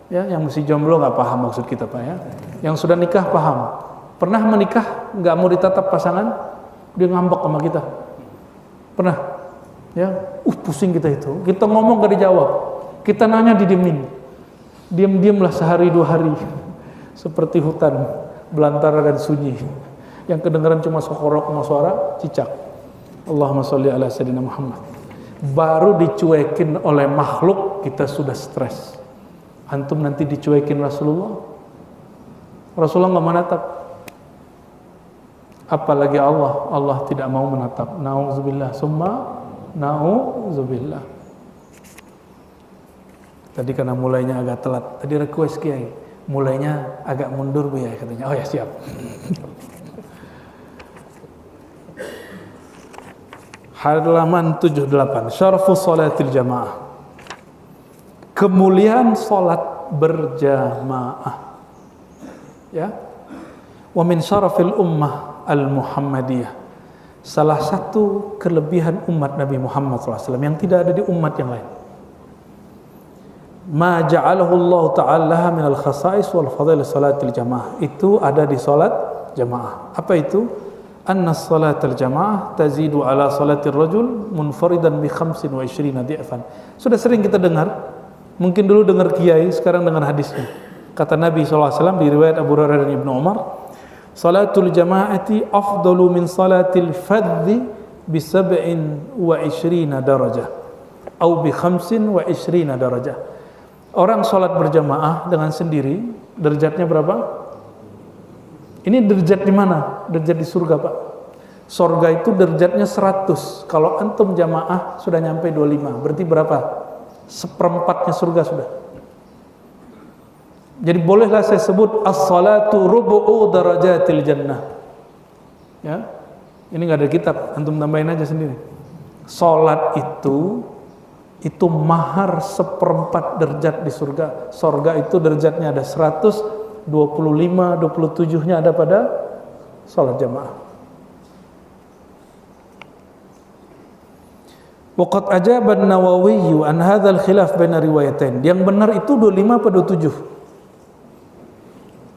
Ya, yang masih jomblo nggak paham maksud kita Pak ya. Yang sudah nikah paham. Pernah menikah nggak mau ditatap pasangan, dia ngambek sama kita. Pernah? Ya, pusing kita itu. Kita ngomong nggak dijawab. Kita nanya didiemin. Diam-diamlah sehari 2 hari. Seperti hutan belantara dan sunyi. Yang kedengaran cuma sokorok sama suara cicak. Allahumma sholli ala sayyidina Muhammad. Baru dicuekin oleh makhluk kita sudah stres. Antum nanti dicuekin Rasulullah. Rasulullah nggak menatap. Apalagi Allah tidak mau menatap. Nauzubillah, summa nauzubillah. Tadi karena mulainya agak telat. Tadi request Kiai, mulainya agak mundur Bu ya katanya. Oh ya siap. Halaman 78. Syarafu salatil jamaah. Kemuliaan salat berjamaah. Ya. Wa min syarafil ummah al-Muhammadiyah. Salah satu kelebihan umat Nabi Muhammad SAW yang tidak ada di umat yang lain. Ma ja'alahu Allah Ta'ala min al-khasais wal fadail salatil jamaah. Itu ada di salat jamaah. Apa itu? Anna salatil jamaah tazidu ala salatir rajul munfaridan bi 25 di'fan. Sudah sering kita dengar. Mungkin dulu dengar kiai, sekarang dengar hadisnya. Kata Nabi SAW di riwayat Abu Hurairah dan Ibnu Umar, salatul jamaati afdalu min salatil fadhi bi 27 darajah atau bi 25 darajah. Orang salat berjamaah dengan sendiri, derajatnya berapa? Ini derajat di mana? Derajat di surga, Pak. Surga itu derajatnya 100. Kalau antum jamaah sudah nyampe 25. Berarti berapa? Seperempatnya surga sudah. Jadi bolehlah saya sebut as-salatu rubu'u darajatil jannah. Ya. Ini enggak ada kitab, antum tambahin aja sendiri. Salat itu mahar seperempat derajat di surga. Surga itu derajatnya ada 100, 25, 27-nya ada pada salat jamaah. Waqad ajaba an-Nawawi an hadzal khilaf baina riwayatain. Yang benar itu 25 atau 27?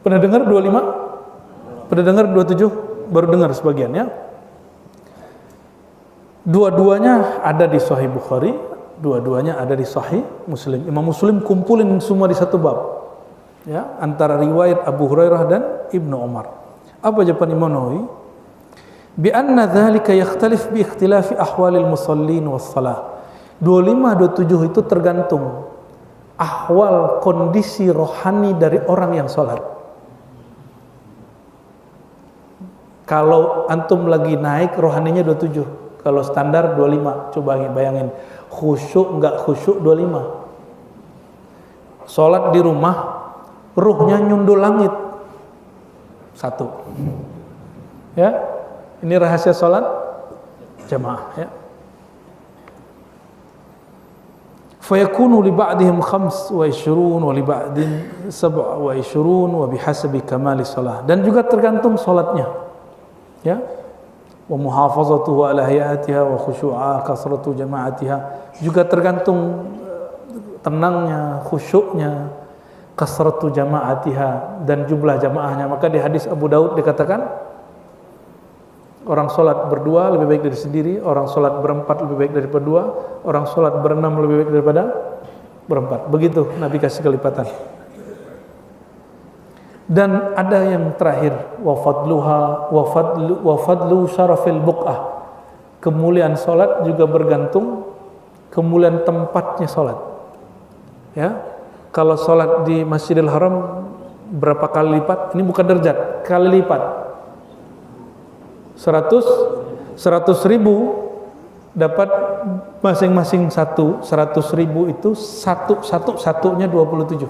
Pernah dengar 25? Pernah dengar 27? Baru dengar sebagian ya. Dua-duanya ada di Sahih Bukhari, dua-duanya ada di Sahih Muslim. Imam Muslim kumpulin semua di satu bab. Ya, antara riwayat Abu Hurairah dan Ibnu Umar. Apa jawaban Imam Nawawi? Bi anna dzalika yakhtalif bi ikhtilafi ahwalil musallin was salah. 25 27 itu tergantung ahwal kondisi rohani dari orang yang salat. Kalau antum lagi naik rohaninya 27, kalau standar 25. Coba bayangin, khusyuk enggak khusyuk 25. Salat di rumah ruhnya nyundul langit. 1. Ya. Ini rahasia salat jamaah ya. Fa yakunu li ba'dihim 25 wa li ba'din 27 wa bihasabi kamali salah. Dan juga tergantung salatnya. Ya. Wa muhafazatuhu ala hayatiha wa khusyu'a kasratu jama'atiha. Juga tergantung tenangnya, khusyuknya, kasratu jama'atiha dan jumlah jamaahnya. Maka di hadis Abu Daud dikatakan orang sholat berdua lebih baik dari sendiri, orang sholat berempat lebih baik daripada dua, orang sholat berenam lebih baik daripada berempat. Begitu Nabi kasih kelipatan. Dan ada yang terakhir, wa fadlu syarafil buq'ah. Kemuliaan sholat juga bergantung kemuliaan tempatnya sholat. Ya, kalau sholat di Masjidil Haram berapa kali lipat? Ini bukan derajat, kali lipat. 100 ribu dapat masing-masing 100 ribu itu satunya 27.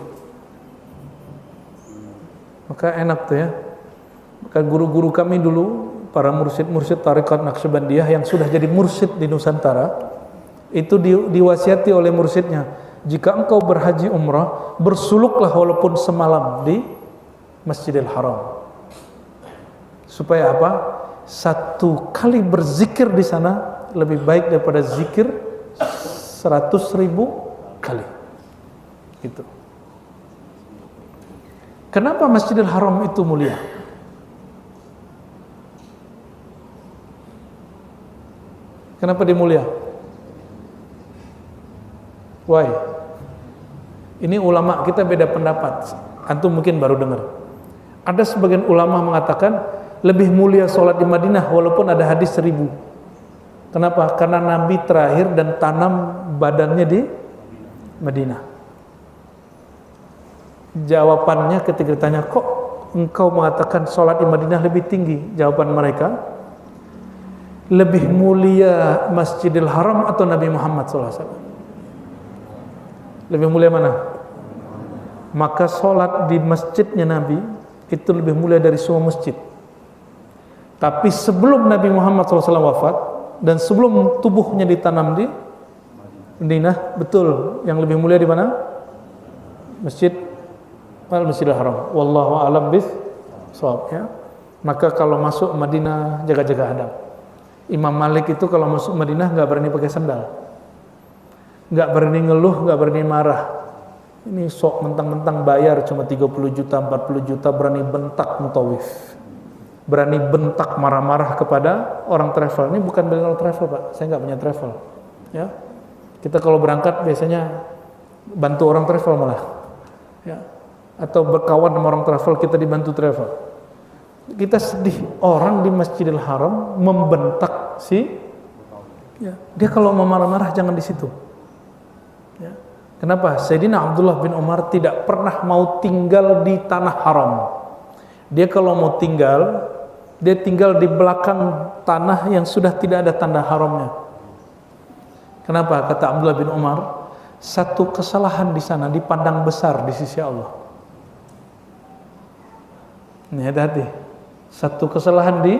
Maka enak tuh ya. Maka guru-guru kami dulu, para mursyid-mursyid Tariqat Naqsyabandiyah yang sudah jadi mursyid di Nusantara, itu diwasiati oleh mursyidnya, jika engkau berhaji umrah, bersuluklah walaupun semalam di Masjidil Haram. Supaya apa? 1 kali berzikir di sana lebih baik daripada zikir 100.000 kali. Gitu. Kenapa Masjidil Haram itu mulia? Kenapa dia mulia? Why? Ini ulama kita beda pendapat. Antum mungkin baru dengar. Ada sebagian ulama mengatakan lebih mulia sholat di Madinah walaupun ada hadis 1000. Kenapa? Karena Nabi terakhir dan tanam badannya di Madinah. Jawabannya ketika ditanya, kok engkau mengatakan sholat di Madinah lebih tinggi? Jawaban mereka, lebih mulia Masjidil Haram atau Nabi Muhammad SAW? Lebih mulia mana? Maka sholat di masjidnya Nabi itu lebih mulia dari semua masjid. Tapi sebelum Nabi Muhammad SAW wafat dan sebelum tubuhnya ditanam di Madinah, betul, yang lebih mulia di mana? Masjidil Haram. Wallahu a'lam bis-shawab, ya. Maka kalau masuk Madinah jaga-jaga adab. Imam Malik itu kalau masuk Madinah nggak berani pakai sandal, nggak berani ngeluh, nggak berani marah. Ini sok mentang-mentang bayar cuma 30 juta, 40 juta, berani bentak mutawif, berani bentak marah-marah kepada orang travel. Ini bukan bela orang travel, Pak, saya nggak punya travel, ya. Kita kalau berangkat biasanya bantu orang travel malah, ya, atau berkawan sama orang travel, kita dibantu travel. Kita sedih orang di Masjidil Haram membentak ya. Dia kalau mau marah-marah jangan di situ, ya. Kenapa? Sayyidina Abdullah bin Umar tidak pernah mau tinggal di tanah haram. Dia kalau mau tinggal, dia tinggal di belakang tanah yang sudah tidak ada tanda haramnya. Kenapa? Kata Abdullah bin Umar, satu kesalahan di sana dipandang besar di sisi Allah. Ini hati-hati. Satu kesalahan di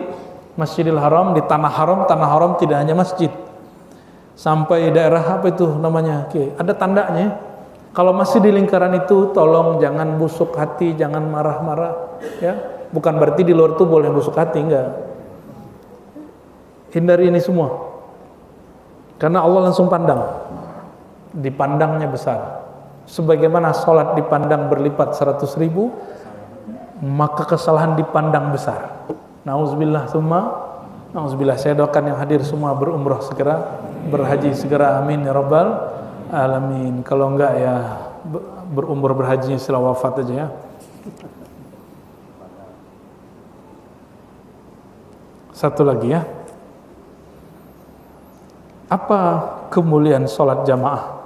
Masjidil Haram, di tanah haram tidak hanya masjid. Sampai daerah apa itu namanya? Ada tandanya. Kalau masih di lingkaran itu, tolong jangan busuk hati, jangan marah-marah, ya. Bukan berarti di luar itu boleh busuk hati, enggak. Hindari ini semua. Karena Allah langsung pandang. Dipandangnya besar. Sebagaimana sholat dipandang berlipat 100.000, maka kesalahan dipandang besar. Nauzubillah summa nauzubillah. Saya doakan yang hadir semua berumrah segera, berhaji segera, amin ya rabbal alamin. Kalau enggak ya berumrah berhaji setelah wafat aja, ya. Satu lagi, ya. Apa kemuliaan sholat jamaah?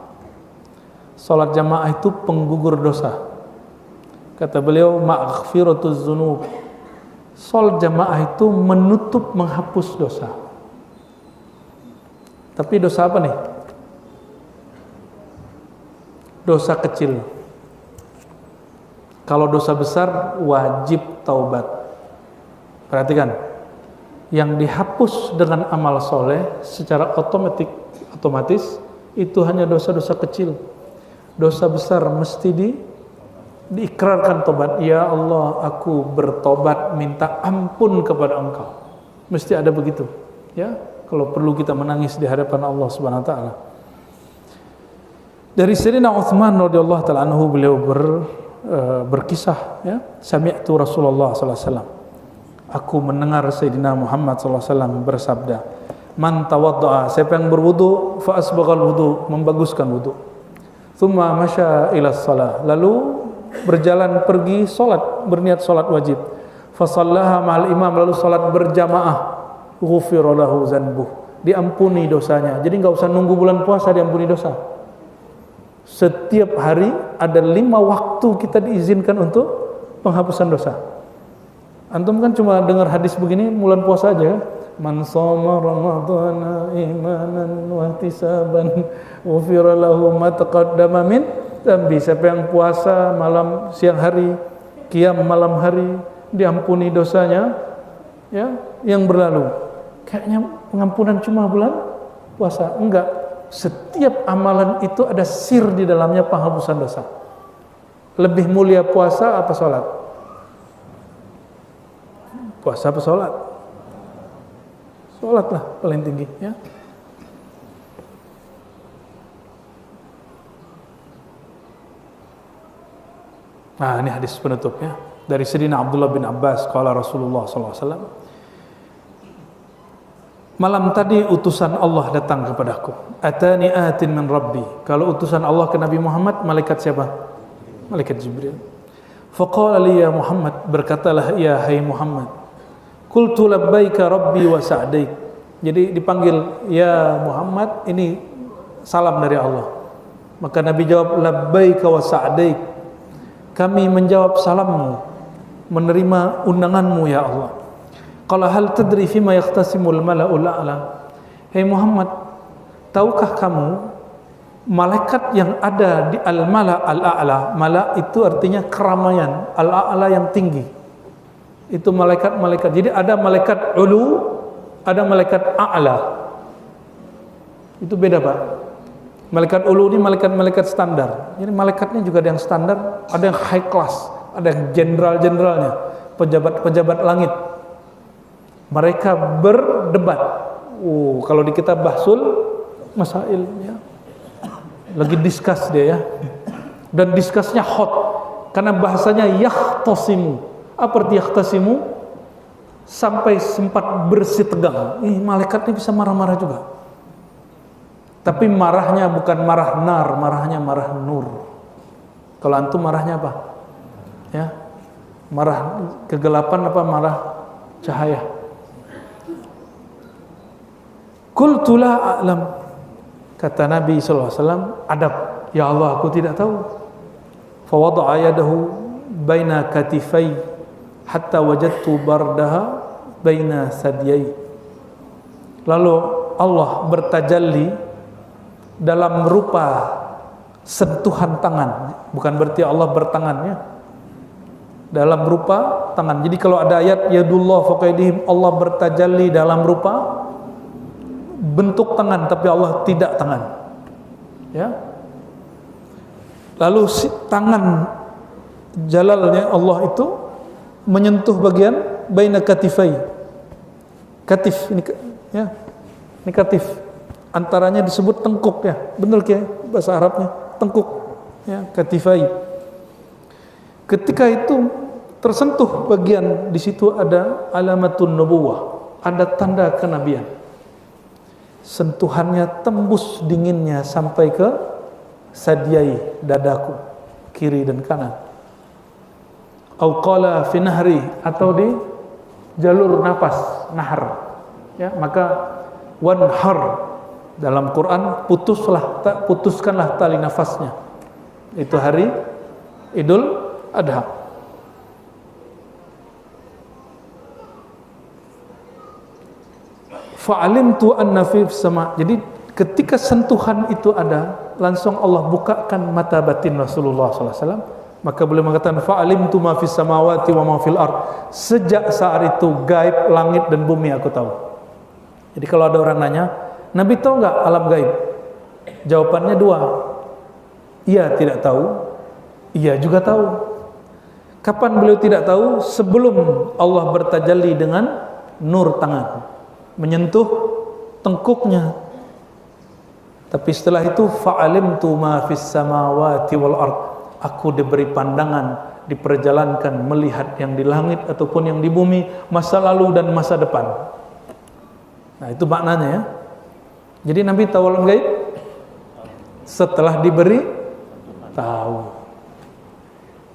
Sholat jamaah itu penggugur dosa. Kata beliau, maghfiratuz dzunub. Sholat jamaah itu menutup, menghapus dosa. Tapi dosa apa nih? Dosa kecil. Kalau dosa besar wajib taubat. Perhatikan, yang dihapus dengan amal soleh secara otomatis itu hanya dosa-dosa kecil. Dosa besar mesti diikrarkan tobat. Ya Allah, aku bertobat, minta ampun kepada Engkau. Mesti ada begitu, ya. Kalau perlu kita menangis di hadapan Allah Subhanahu wa taala. Dari Sayyidina Utsman radhiyallahu taala anhu, beliau berkisah, ya, sami'tu Rasulullah sallallahu alaihi wasallam. Aku mendengar Sayyidina Muhammad sallallahu alaihi wasallam bersabda, "Man tawaddaa," siapa yang berwudu, fa asbaghal wudu, membaguskan wudu. Tsumma masya ila shalah, lalu berjalan pergi salat, berniat salat wajib. Fa shallaha ma'al imam, lalu salat berjamaah. Ghufira lahu dzanbuh, diampuni dosanya. Jadi enggak usah nunggu bulan puasa diampuni dosa. Setiap hari ada 5 waktu kita diizinkan untuk penghapusan dosa. Antum kan cuma dengar hadis begini bulan puasa aja. Man shoma ramadhana imanan wa ihtisaban ghufira lahu ma taqaddama min dzambi. Siapa yang puasa malam siang hari, qiyam malam hari, diampuni dosanya, ya, yang berlalu. Kayaknya pengampunan cuma bulan puasa. Enggak. Setiap amalan itu ada sir di dalamnya penghapusan dosa. Lebih mulia puasa apa sholat? Puasa apa sholat? Sholat lah paling tinggi, ya. Nah, ini hadis penutupnya dari Sayyidina Abdullah bin Abbas, qala Rasulullah sallallahu alaihi wasallam, malam tadi utusan Allah datang kepadaku. Atani atin min Rabbi. Kalau utusan Allah ke Nabi Muhammad, malaikat siapa? Malaikat Jibril. Faqala li ya Muhammad, berkatalah ya hai Muhammad. Qultu labbaika Rabbi wa sa'daik. Jadi dipanggil ya Muhammad, ini salam dari Allah. Maka Nabi jawab labbaika wa sa'daik. kami menjawab salammu, menerima undanganmu ya Allah. Qala hal tadri fima yaqtasimul mala'ul a'la. Hei Muhammad, tahukah kamu malaikat yang ada di al-mala' al-a'la? Mala' itu artinya keramaian, al-a'la yang tinggi. Itu malaikat-malaikat. Jadi ada malaikat ulu, ada malaikat a'la. Itu beda, Pak. Malaikat ulu ini malaikat-malaikat standar. Jadi malaikatnya juga ada yang standar, ada yang high class, ada yang jenderal-jenderalnya, pejabat-pejabat langit. Mereka berdebat. Kalau di kitab Bahsul Masail ya. Lagi discuss dia ya. Dan discussnya hot karena bahasanya yahtasimu. Apa arti yahtasimu? Sampai sempat bersih tegang. Malaikat ini bisa marah-marah juga. Tapi marahnya bukan marah nar, marahnya marah nur. Kalau antum marahnya apa? Ya. Marah kegelapan apa marah cahaya? Qultu la a'lam. Kata Nabi sallallahu alaihi wasallam, adab, ya Allah aku tidak tahu. Fa wada'a yadahu baina katifai hatta wajadtu bardaha baina sadyai. Lalu Allah bertajalli dalam rupa sentuhan tangan, bukan berarti Allah bertangannya, dalam rupa tangan. Jadi kalau ada ayat yadullah faqaidihim, Allah bertajalli dalam rupa bentuk tangan, tapi Allah tidak tangan. Ya. Lalu si tangan jalalnya Allah itu menyentuh bagian baina katifai. Katif ini ya. Ini katif. Antaranya disebut tengkuk ya, benar ya bahasa Arabnya tengkuk ya, katifai. Ketika itu tersentuh bagian di situ ada alamatun nubuwah, ada tanda kenabian. Sentuhannya tembus dinginnya sampai ke sadyai, dadaku kiri dan kanan. Au qala fi nahri, atau di jalur nafas, nahar. Ya, maka wanhar dalam Quran putuskanlah tali nafasnya. Itu hari Idul Adha. Fa'alimtu anna fi sama. Jadi ketika sentuhan itu ada, langsung Allah bukakan mata batin Rasulullah SAW. Maka beliau mengatakan fa'alimtu ma fis samawati wa ma fil ard. Sejak saat itu gaib langit dan bumi aku tahu. Jadi kalau ada orang nanya, Nabi tahu nggak alam gaib? Jawabannya dua. Iya tidak tahu, iya juga tahu. Kapan beliau tidak tahu? Sebelum Allah bertajalli dengan nur tangan, menyentuh tengkuknya. Tapi setelah itu fa'alimtu ma fis samawati wal ard. Aku diberi pandangan, diperjalankan melihat yang di langit ataupun yang di bumi, masa lalu dan masa depan. Nah, itu maknanya ya. Jadi Nabi tahu alam gaib setelah diberi tahu.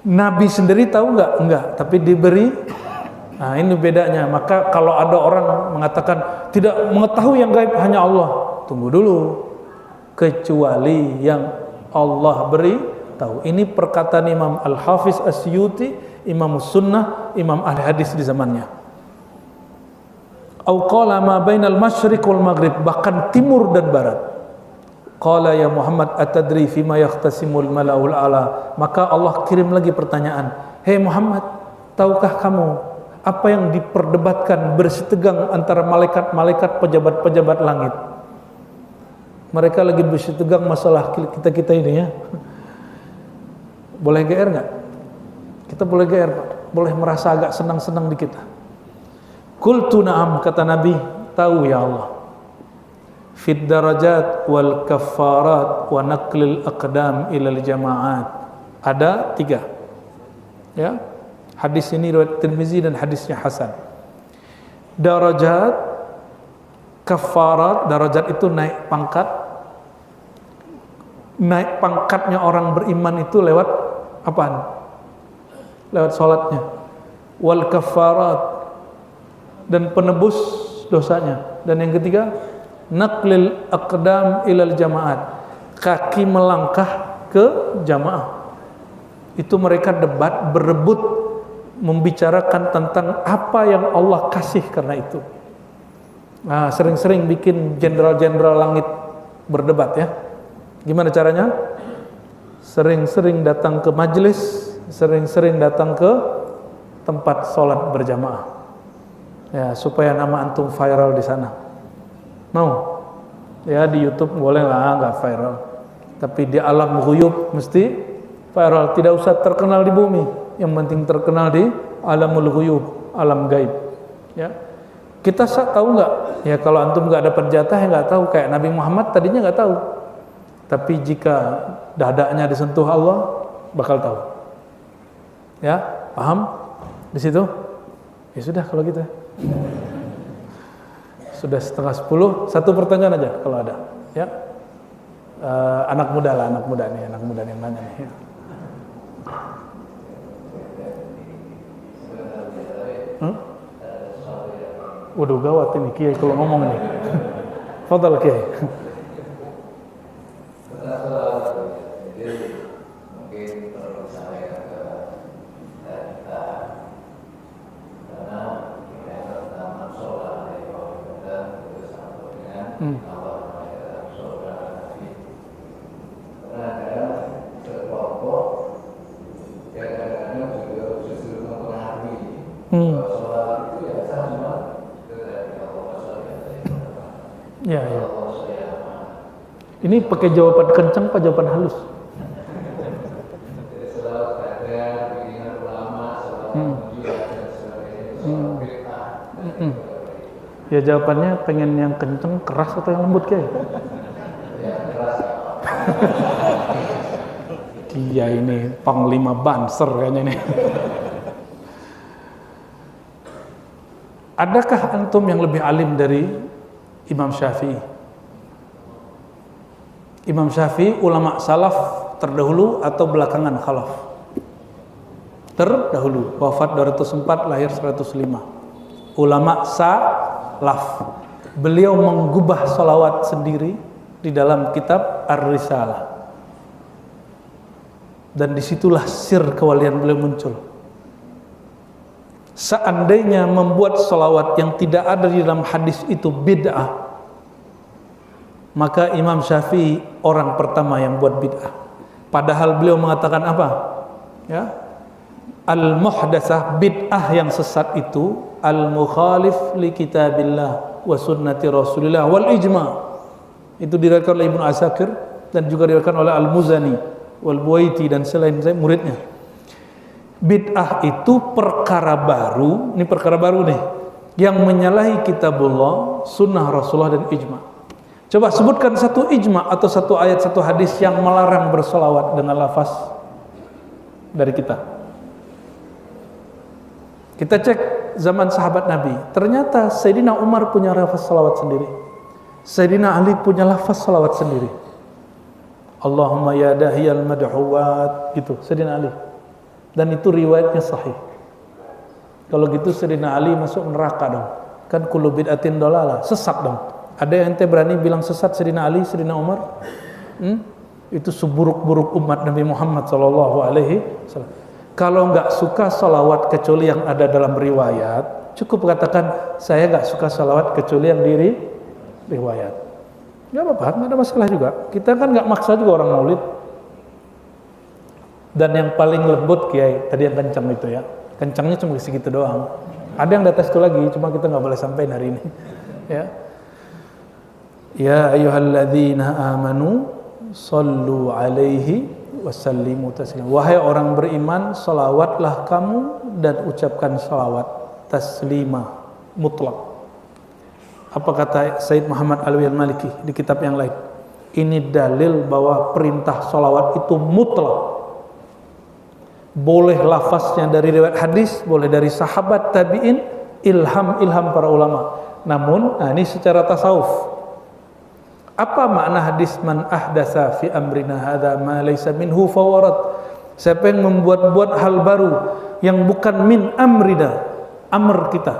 Nabi sendiri tahu enggak, tapi diberi. Nah, ini bedanya. Maka kalau ada orang mengatakan tidak mengetahui yang gaib hanya Allah, tunggu dulu. Kecuali yang Allah beri tahu. Ini perkataan Imam Al-Hafiz As-Suyuti, Imam Sunnah, Imam Ahli Hadis di zamannya. Au qala ma bainal masyriq wal maghrib, bahkan timur dan barat. Qala ya Muhammad atadri fima yaqtasimul mala'ul ala. Maka Allah kirim lagi pertanyaan, hei Muhammad, tahukah kamu apa yang diperdebatkan bersitegang antara malaikat-malaikat pejabat-pejabat langit? Mereka lagi bersitegang masalah kita ini ya. Boleh GR nggak? Kita boleh GR, Pak. Boleh merasa agak senang-senang di kita. Qultu na'am, kata Nabi, tahu ya Allah. Fid darajat wal kafarat wa naqlil aqdam ilal jama'at. Ada 3. Ya. Hadis ini riwayat Tirmizi dan hadisnya hasan. Darajat, kafarat, darajat itu naik pangkat. Naik pangkatnya orang beriman itu lewat apaan? Lewat salatnya. Wal kafarat, dan penebus dosanya. Dan yang ketiga, naqlil aqdam ilal jamaat, kaki melangkah ke jamaah. Itu mereka debat, berebut membicarakan tentang apa yang Allah kasih karena itu. Nah, sering-sering bikin jenderal-jenderal langit berdebat ya. Gimana caranya? Sering-sering datang ke majelis, sering-sering datang ke tempat sholat berjamaah. Ya, supaya nama antum viral di sana. Mau? Ya, di YouTube boleh lah, nggak viral. Tapi di alam ghuyub mesti viral. Tidak usah terkenal di bumi, yang penting terkenal di alamul ghuyub, alam gaib. Ya, kita tahu nggak? Ya, kalau antum nggak dapat jatah, ya nggak tahu. Kayak Nabi Muhammad tadinya nggak tahu. Tapi jika dadanya disentuh Allah, bakal tahu. Ya, paham? Di situ? Ya sudah kalau gitu. Sudah 9:30, satu pertanyaan aja kalau ada. Ya, anak muda lah, anak muda nih yang nanya nih. Ya. Waduh gawat ini Kiai kalau ngomong nih. Fadhal Kiai. Ya, ya. Ini pakai jawaban kencang apa jawaban halus? Ya jawabannya pengen yang kenceng, keras atau yang lembut Kiai? Dia ini panglima Banser kayaknya nih. Adakah antum yang lebih alim dari Imam Syafi'i? Imam Syafi'i ulama salaf terdahulu atau belakangan khalaf? Terdahulu, wafat 204, lahir 105. Ulama salaf. Beliau menggubah salawat sendiri di dalam kitab Ar-Risalah. Dan disitulah sir kewalian beliau muncul. Seandainya membuat salawat yang tidak ada di dalam hadis itu bid'ah, maka Imam Syafi'i orang pertama yang buat bid'ah. Padahal beliau mengatakan apa? Ya, al-muhdatsah, bid'ah yang sesat itu al-mukhalif li kitabillah wa sunnati Rasulillah wal ijma'. Itu diriwayatkan oleh Ibnu Asakir dan juga diriwayatkan oleh Al-Muzani wal Buaiti dan selain muridnya. Bid'ah itu perkara baru, ini perkara baru nih, yang menyalahi kitabullah, sunnah Rasulullah dan ijma'. Coba sebutkan satu ijma' atau satu ayat, satu hadis yang melarang bersolawat dengan lafaz dari kita. Kita cek zaman sahabat Nabi, ternyata Sayyidina Umar punya lafaz salawat sendiri, Sayyidina Ali punya lafaz salawat sendiri. Allahumma ya dahiyal madhuwat, gitu Sayyidina Ali. Dan itu riwayatnya sahih. Kalau gitu Sayyidina Ali masuk neraka dong. Kan kullu bid'atin dolalah, sesat dong. Ada yang ente berani bilang sesat Sayyidina Ali, Sayyidina Umar? Itu seburuk-buruk umat Nabi Muhammad SAW. Kalau nggak suka salawat kecuali yang ada dalam riwayat, cukup katakan saya nggak suka salawat kecuali yang diri riwayat. Nggak apa-apa, nggak ada masalah juga. Kita kan nggak maksa juga orang maulid. Dan yang paling lembut Kiai, tadi yang kencang itu ya, kencangnya cuma segitu doang. Ada yang di atas itu lagi, cuma kita nggak boleh sampein hari ini. Ya, ya ayyuhalladzina amanu sallu alaihi wasallimu taslima. Wahai orang beriman, salawatlah kamu dan ucapkan salawat taslima mutlak. Apa kata Sayyid Muhammad Alwi al-Maliki di kitab yang lain? Ini dalil bahwa perintah salawat itu mutlak. Boleh lafaznya dari riwayat hadis, boleh dari sahabat, tabi'in, ilham para ulama. Namun, ini secara tasawuf. Apa makna hadis man ahdatsa fi amrina hadza ma laysa minhu fawarat? Siapa yang membuat-buat hal baru yang bukan min amrina, amr kita.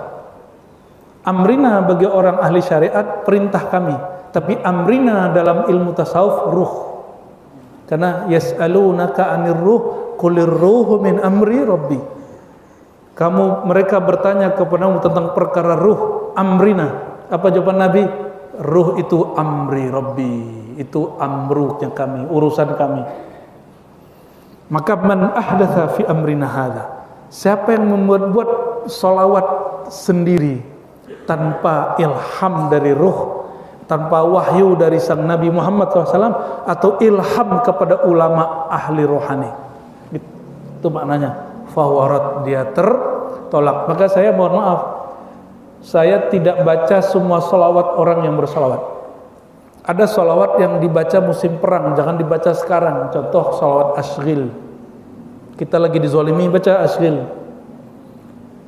Amrina bagi orang ahli syariat perintah kami, tapi amrina dalam ilmu tasawuf ruh. Karena yas'alunaka 'anir ruh Qulir ruhu min amri rabbi. Mereka bertanya kepadamu tentang perkara ruh, amrina. Apa jawaban Nabi? Ruh itu amri rabbi, itu amrunya kami, urusan kami. Maka man ahdatha fi amrina hadza, siapa yang membuat salawat sendiri tanpa ilham dari ruh, tanpa wahyu dari sang Nabi Muhammad SAW, atau ilham kepada ulama ahli rohani, itu maknanya fawarat, dia tertolak. Maka saya mohon maaf, saya tidak baca semua salawat orang yang bersalawat. Ada salawat yang dibaca musim perang, jangan dibaca sekarang. Contoh salawat asghil, kita lagi dizolimi, baca asghil.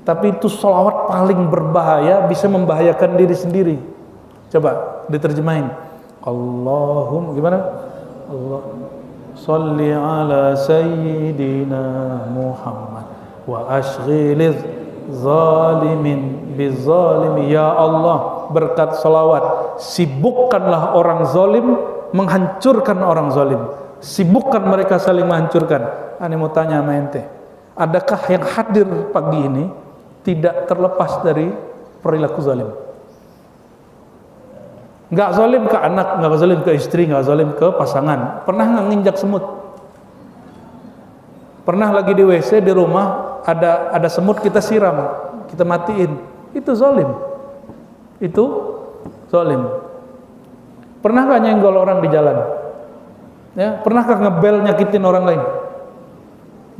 Tapi itu salawat paling berbahaya, bisa membahayakan diri sendiri. Coba diterjemahin. Allahumma, gimana? Allah Salli ala Sayyidina Muhammad wa ashghiliz zalimin bizalimi. Ya Allah, berkat salawat sibukkanlah orang zalim, menghancurkan orang zalim. Sibukkan mereka saling menghancurkan. Ani mau tanya sama ente, adakah yang hadir pagi ini tidak terlepas dari perilaku zalim? Nggak zalim ke anak, nggak zalim ke istri, nggak zalim ke pasangan. Pernah nggak nginjak semut? Pernah lagi di WC di rumah ada semut, kita siram, kita matiin. Itu zalim. Itu zalim. Pernah nggak nyenggol orang di jalan? Ya, pernahkah ngebel nyakitin orang lain?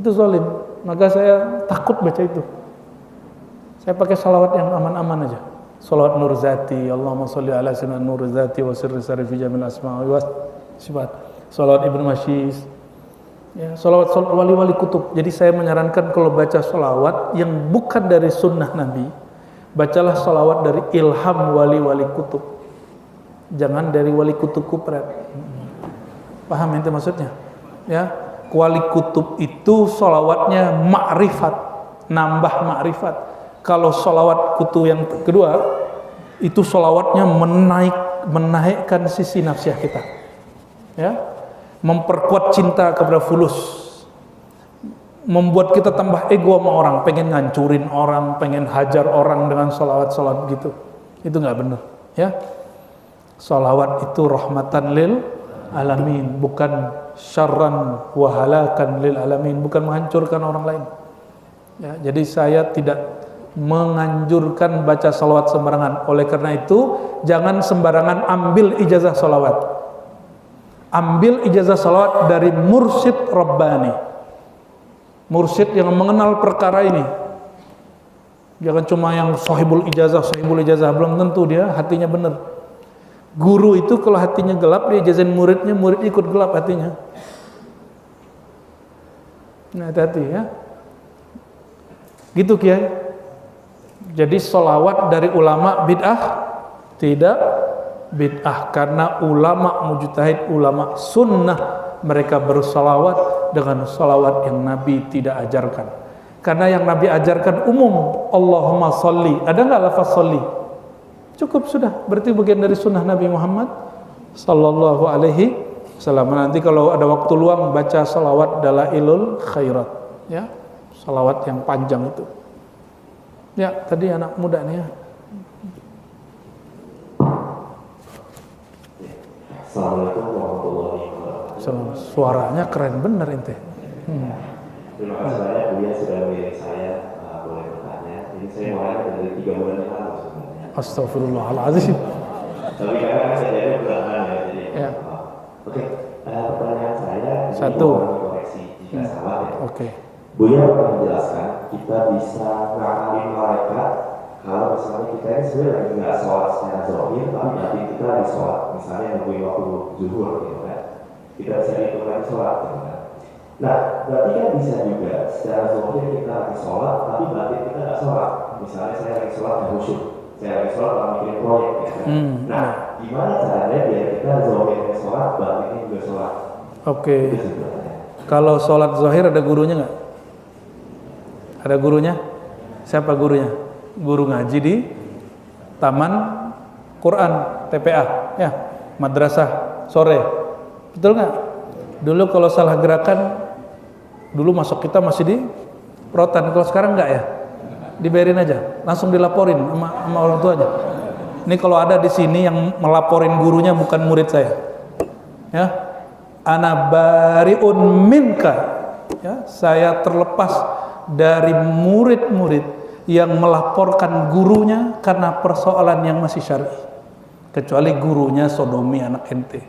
Itu zalim. Maka saya takut baca itu. Saya pakai salawat yang aman-aman aja. Salawat Nur Zati, Allahumma sholli ala sayyidina Nur Zati wa sirri sarifi jamil asma'i wa sifat. Salawat Ibnu Masyis. Ya, salawat wali-wali kutub. Jadi saya menyarankan kalau baca salawat yang bukan dari sunnah Nabi, bacalah salawat dari ilham wali-wali kutub. Jangan dari wali kutub kupret. Paham ente maksudnya? Ya, wali kutub itu salawatnya ma'rifat, nambah ma'rifat. Kalau salawat kutub yang kedua, itu salawatnya menaikkan sisi nafsiyah kita, ya, memperkuat cinta kepada fulus, membuat kita tambah ego sama orang, pengen ngancurin orang, pengen hajar orang dengan salawat-salawat gitu. Itu nggak benar, ya. Salawat itu rahmatan lil alamin, bukan syarran wa halakan lil alamin, bukan menghancurkan orang lain. Ya, jadi saya tidak menganjurkan baca salawat sembarangan. Oleh karena itu, jangan sembarangan ambil ijazah salawat. Ambil ijazah salawat dari mursyid Rabbani, mursyid yang mengenal perkara ini. Jangan cuma yang sahibul ijazah, belum tentu dia hatinya benar. Guru itu kalau hatinya gelap, dia ijazahin muridnya, murid ikut gelap hatinya. Nah, hati-hati ya. Gitu Kiai. Jadi sholawat dari ulama bid'ah? Tidak bid'ah, karena ulama mujtahid, ulama sunnah, mereka bersolawat dengan solawat yang Nabi tidak ajarkan. Karena yang Nabi ajarkan umum, Allahumma sholli. Ada nggak lafaz sholli? Cukup sudah, berarti bagian dari sunnah Nabi Muhammad sallallahu alaihi wasallam. Nanti kalau ada waktu luang baca salawat dalailul khairat, ya, salawat yang panjang itu. Ya, tadi anak muda nih ya. Assalamualaikum warahmatullahi wabarakatuh. Suaranya keren bener ente. Terima kasih banyak, Buya sudah memilih saya boleh bertanya. Ini saya mulai dari 3 bulan yang lalu sebenarnya. Astagfirullahaladzim. Tapi karena kejadiannya belakangan ya, jadi. Ya. Oke, pertanyaan saya. Satu. Koreksi jika salah ya. Oke. Buya pernah menjelaskan kita bisa ngakalin malaikat kalau misalnya kita ini sebenarnya lagi nggak sholat secara zahir, tapi nanti kita lagi sholat, misalnya nungguin waktu zuhur gitu kan, kita bisa hitungkan sholat gitu kan. Nah, berarti kan bisa juga secara zahir kita lagi sholat, tapi berarti kita nggak sholat. Misalnya saya lagi sholat nggak khusyuk, saya lagi sholat nggak mikirin proyek gitu kan. Nah, gimana caranya biar kita zahirnya sholat, batinnya juga sholat? Oke. Kalau sholat zahir ada gurunya nggak? Ada gurunya? Siapa gurunya? Guru ngaji di Taman Quran, TPA, ya, madrasah sore. Betul nggak? Dulu kalau salah gerakan Dulu masuk kita masih di rotan, kalau sekarang enggak ya? Dibayarin aja, langsung dilaporin sama orang tuanya. Ini kalau ada di sini yang melaporin gurunya bukan murid saya, ya, ana bariun minka, ya, saya terlepas dari murid-murid yang melaporkan gurunya karena persoalan yang masih syar'i, kecuali gurunya sodomi anak ente,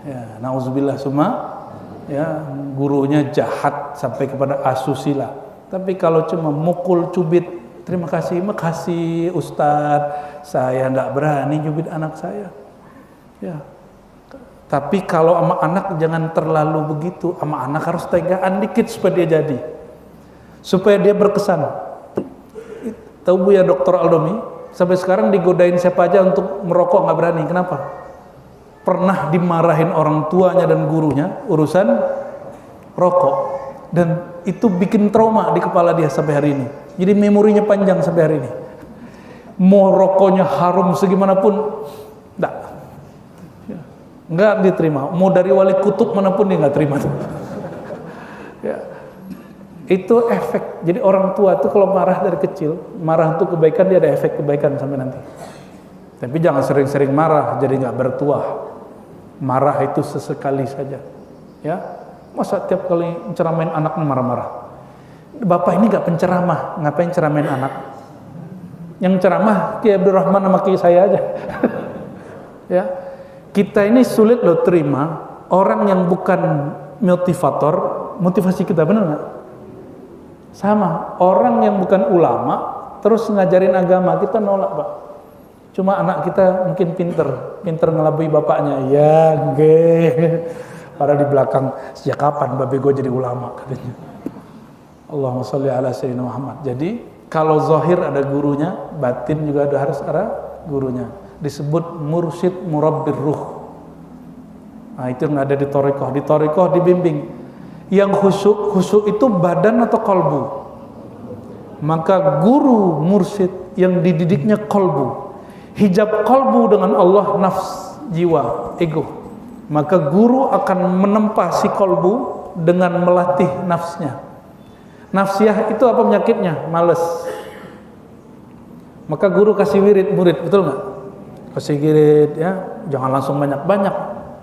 ya, nauzubillah summa, ya, gurunya jahat sampai kepada asusila. Tapi kalau cuma mukul, cubit, terima kasih, makasih Ustadz, saya nggak berani cubit anak saya. Ya. Tapi kalau sama anak jangan terlalu begitu, sama anak harus tegaan dikit supaya dia jadi, supaya dia berkesan. Tahu Bu ya Dr. Aldomi, sampai sekarang digodain siapa aja untuk merokok nggak berani. Kenapa? Pernah dimarahin orang tuanya dan gurunya urusan rokok, dan itu bikin trauma di kepala dia sampai hari ini. Jadi memorinya panjang sampai hari ini. Mau rokoknya harum segimanapun, nggak diterima. Mau dari wali kutub manapun dia nggak terima. Ya. Itu efek. Jadi orang tua tuh kalau marah dari kecil, marah untuk kebaikan, dia ada efek kebaikan sampai nanti. Tapi jangan sering-sering marah, jadi nggak bertuah. Marah itu sesekali saja. Ya. Masa tiap kali ceramain anak marah-marah? Bapak ini gak penceramah, ngapain ceramain anak? Yang ceramah Ki Abdurrahman sama Ki saya aja. Ya, kita ini sulit loh terima orang yang bukan motivator, motivasi kita, benar nggak? Sama, orang yang bukan ulama terus ngajarin agama, kita nolak Pak. Cuma anak kita mungkin pinter ngelabui bapaknya, ya Padahal di belakang, sejak kapan babe gue jadi ulama katanya. Allahumma sholli ala sayyidina Muhammad. Jadi kalau zahir ada gurunya, batin juga harus ada gurunya. Disebut mursyid murabbir ruh. Nah itu yang ada di thariqah. Di thariqah dibimbing. Yang khusyuk itu badan atau kolbu. Maka guru mursyid yang dididiknya kolbu. Hijab kolbu dengan Allah, nafs, jiwa, ego. Maka guru akan menempa si kolbu dengan melatih nafsnya. Nafsiyah itu apa penyakitnya? Males. Maka guru kasih wirid murid, betul nggak? Kasih wirid, ya, jangan langsung banyak-banyak.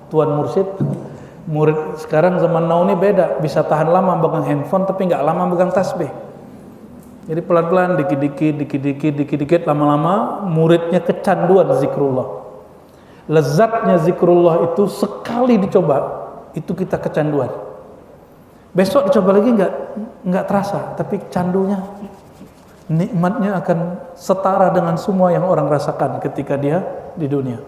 Tuan mursyid, murid sekarang zaman now ini beda, bisa tahan lama pegang handphone tapi nggak lama pegang tasbih. Jadi pelan-pelan, dikit-dikit, lama-lama muridnya kecanduan zikrullah. Lezatnya zikrullah itu sekali dicoba, itu kita kecanduan. Besok dicoba lagi nggak terasa, tapi candunya, nikmatnya akan setara dengan semua yang orang rasakan ketika dia di dunia.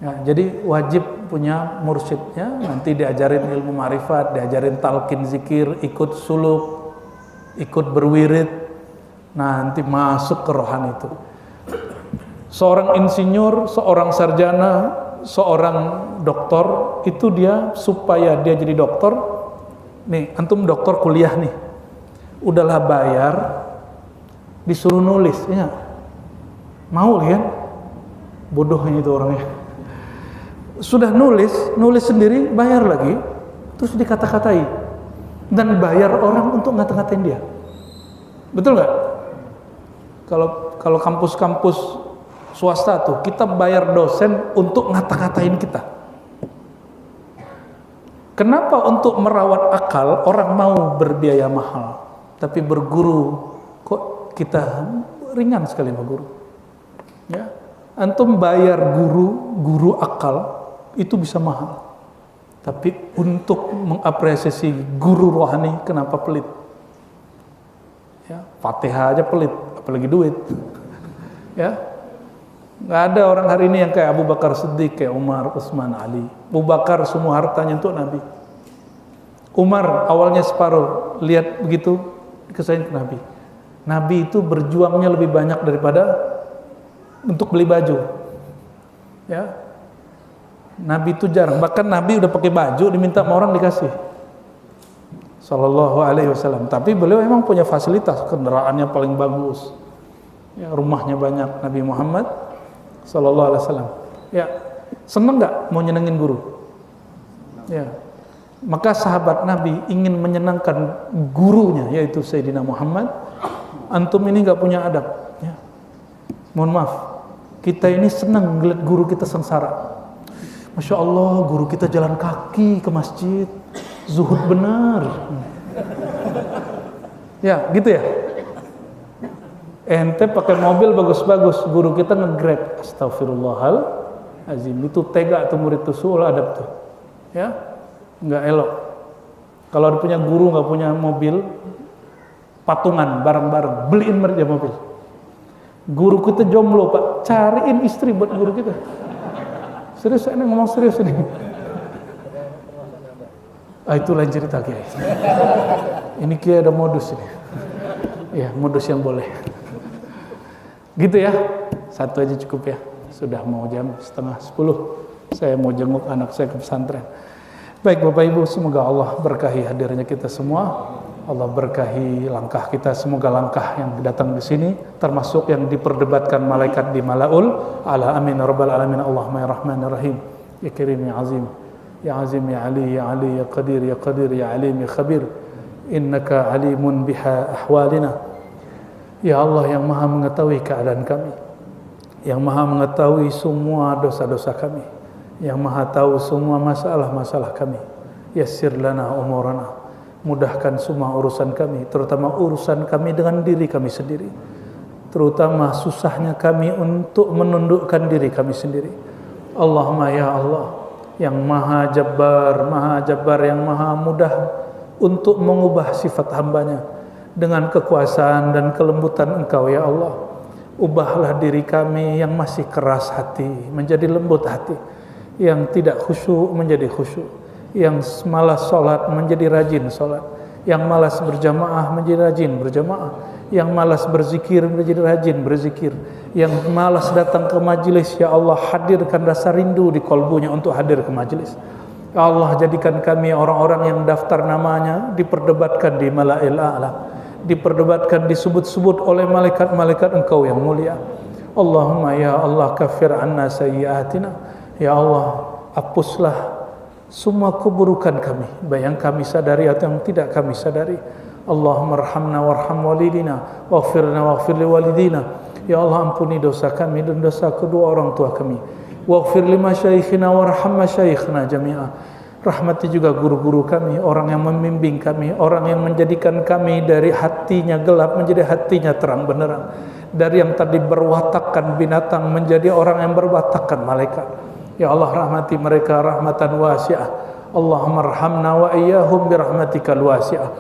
Ya, jadi wajib punya mursyidnya, nanti diajarin ilmu ma'rifat, diajarin talqin zikir, ikut suluk, ikut berwirid, nanti masuk ke rohani itu. Seorang insinyur, seorang sarjana, seorang doktor, itu dia supaya dia jadi dokter. Nih, antum dokter kuliah nih, udahlah bayar, disuruh nulis, ya, mau kan? Bodohnya itu orangnya. Sudah nulis sendiri, bayar lagi, terus dikata-katai, dan bayar orang untuk ngata-ngatain dia. Betul nggak? Kalau kampus-kampus swasta tuh, kita bayar dosen untuk ngata-ngatain kita. Kenapa untuk merawat akal orang mau berbiaya mahal, tapi berguru kok kita ringan sekali sama guru? Ya, antum bayar guru akal itu bisa mahal, tapi untuk mengapresiasi guru rohani kenapa pelit? Ya, Fatihah aja pelit, apalagi duit. Ya. Nggak ada orang hari ini yang kayak Abu Bakar Siddiq, kayak Umar, Utsman, Ali. Abu Bakar semua hartanya untuk Nabi. Umar awalnya separuh, lihat begitu dikesahin ke Nabi. Nabi itu berjuangnya lebih banyak daripada untuk beli baju. Ya, Nabi itu jarang. Bahkan Nabi udah pakai baju diminta sama orang dikasih. Sallallahu alaihi wasallam. Tapi beliau emang punya fasilitas, kendaraannya paling bagus. Ya, rumahnya banyak. Nabi Muhammad Sallallahu alaihi wasallam. Ya, seneng nggak mau nyenengin guru? Ya, Maka sahabat Nabi ingin menyenangkan gurunya, yaitu Sayyidina Muhammad. Antum ini nggak punya adab, ya. Mohon maaf, kita ini senang ngeliat guru kita sengsara. Masya Allah, guru kita jalan kaki ke masjid, zuhud benar. Ya, gitu ya. Ente pakai mobil bagus-bagus, guru kita nge-grab. Astagfirullahaladzim, itu tega tuh murid tuh, suul adab tuh. Ya, nggak elok. Kalau ada punya guru nggak punya mobil, patungan bareng-bareng, beliin mereka mobil. Guru kita jomblo Pak, cariin istri buat guru kita. Serius, ini ngomong serius ini. Itu lain cerita Kiai. Ini Kiai ada modus ini. Ya, modus yang boleh. Gitu ya, satu aja cukup ya. Sudah mau jam 9:30. Saya mau jenguk anak saya ke pesantren. Baik Bapak Ibu, semoga Allah berkahi hadirnya kita semua. Allah berkahi langkah kita, semoga langkah yang datang di sini termasuk yang diperdebatkan malaikat di Malaul ala amin rabbal alamin. Allahumma ya rahmanir rahim ya karim ya azim ya azim ya ali ya ali ya qadir ya alim ya khabir innaka alimun biha ahwalina. Ya Allah yang maha mengetahui keadaan kami, yang maha mengetahui semua dosa-dosa kami, yang maha tahu semua masalah-masalah kami. Yassir lana umurana, mudahkan semua urusan kami, terutama urusan kami dengan diri kami sendiri, terutama susahnya kami untuk menundukkan diri kami sendiri. Allahumma ya Allah yang maha jabbar, yang maha mudah untuk mengubah sifat hambanya dengan kekuasaan dan kelembutan Engkau ya Allah. Ubahlah diri kami yang masih keras hati menjadi lembut hati, yang tidak khusyuk menjadi khusyuk, yang malas sholat menjadi rajin sholat, yang malas berjamaah menjadi rajin berjamaah, yang malas berzikir menjadi rajin berzikir, yang malas datang ke majelis ya Allah hadirkan rasa rindu di kolbunya untuk hadir ke majelis. Ya Allah, jadikan kami orang-orang yang daftar namanya diperdebatkan di Mala'il A'la, diperdebatkan, disebut-sebut oleh malaikat-malaikat Engkau yang mulia. Allahumma ya Allah kafir anna sayyiatina. Ya Allah, hapuslah semua keburukan kami, baik yang kami sadari atau yang tidak kami sadari. Allahumma arhamna warham walidina waghfirna waghfir li walidina. Ya Allah, ampuni dosa kami dan dosa kedua orang tua kami. Waghfir li masyayikhina warham masyayikhna jami'a. Rahmati juga guru-guru kami, orang yang membimbing kami, orang yang menjadikan kami dari hatinya gelap menjadi hatinya terang benderang, dari yang tadi berwatakkan binatang menjadi orang yang berwatakkan malaikat. Ya Allah, rahmati mereka rahmatan wasi'ah. Allahumma arhamna wa iyyahum birahmatikal wasi'ah.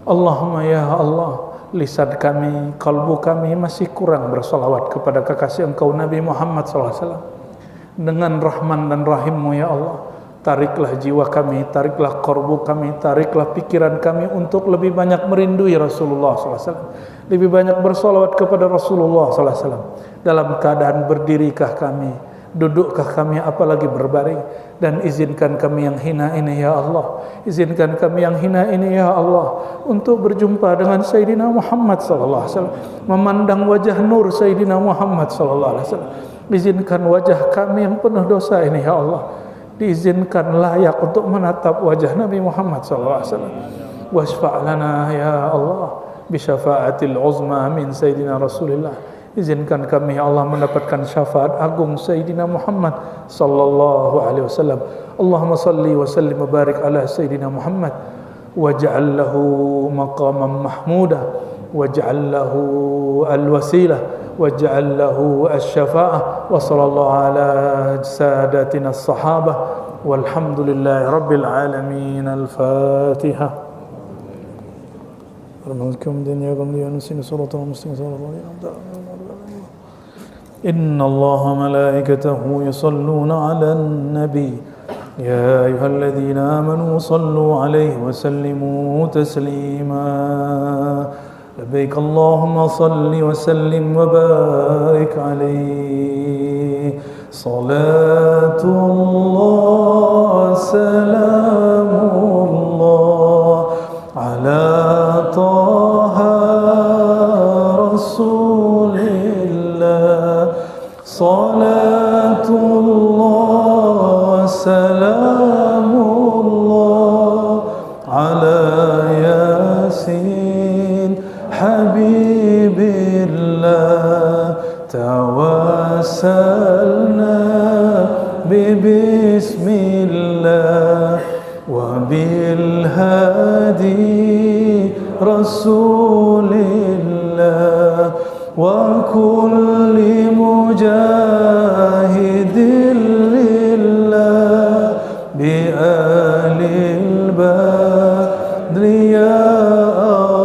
Allahumma ya Allah, lisan kami, kalbu kami masih kurang bersolawat kepada kekasih Engkau Nabi Muhammad SAW. Dengan rahman dan rahimmu ya Allah, tariklah jiwa kami, tariklah korbu kami, tariklah pikiran kami untuk lebih banyak merindui Rasulullah SAW, lebih banyak bersolawat kepada Rasulullah SAW. Dalam keadaan berdirikah kami, dudukkah kami, apalagi berbaring. Dan izinkan kami yang hina ini ya Allah, izinkan kami yang hina ini ya Allah untuk berjumpa dengan Sayyidina Muhammad SAW, memandang wajah nur Sayyidina Muhammad SAW. Izinkan wajah kami yang penuh dosa ini ya Allah diizinkan layak untuk menatap wajah Nabi Muhammad SAW. Wasfa' lana ya Allah bisyafaatil uzma min Sayyidina Rasulillah. Izinkan kami ya Allah mendapatkan syafaat agung Sayyidina Muhammad sallallahu alaihi wasallam. Allahumma salli wa sallim wa barik ala Sayyidina Muhammad waj'al lahu maqaman mahmuda waj'al lahu al-wasilah waj'al lahu asy-syafa'ah wa sallallahu ala sadatina as-sahabah walhamdulillahi rabbil alamin. Al-Fatihah. إن الله ملائكته يصلون على النبي يا أيها الذين آمنوا صلوا عليه وسلموا تسليما لبيك اللهم صل وسلم وبارك عليه صلاة الله سلام الله على طه رسول الله صلاة الله سلام الله Yasin Habibillah tawassalna bismillah wa bil hadi rasulillah wa kulli mujahidin lillah bi alil badri ya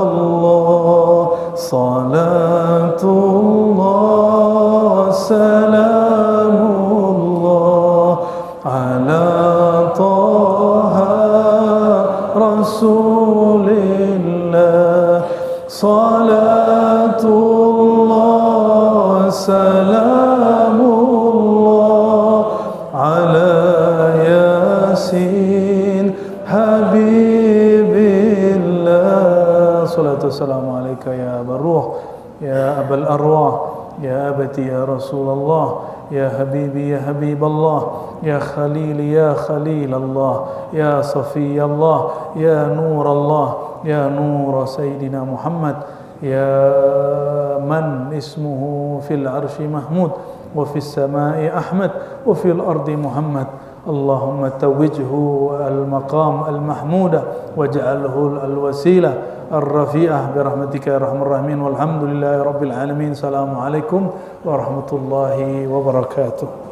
Allah salatullah salamullah ala taha rasulillah salatullah salamullah ala yasin habibillah salatu wassalamu alaika ya barruh ya abal arwah ya abati ya rasulullah ya habibi ya habiballah ya khalili ya khalilallah ya safiyallah ya nurallah ya nur sayyidina Muhammad ya man ismuhu fil arshi mahmud wa fis samai Ahmad wa fil ardi Muhammad Allahumma tawwijhu al-maqam al-mahmuda waj'alhu al-wasilah ar-rafi'ah birahmatika ya arhamar rahimin walhamdulillahi rabbil alamin. Assalamualaikum warahmatullahi wabarakatuh.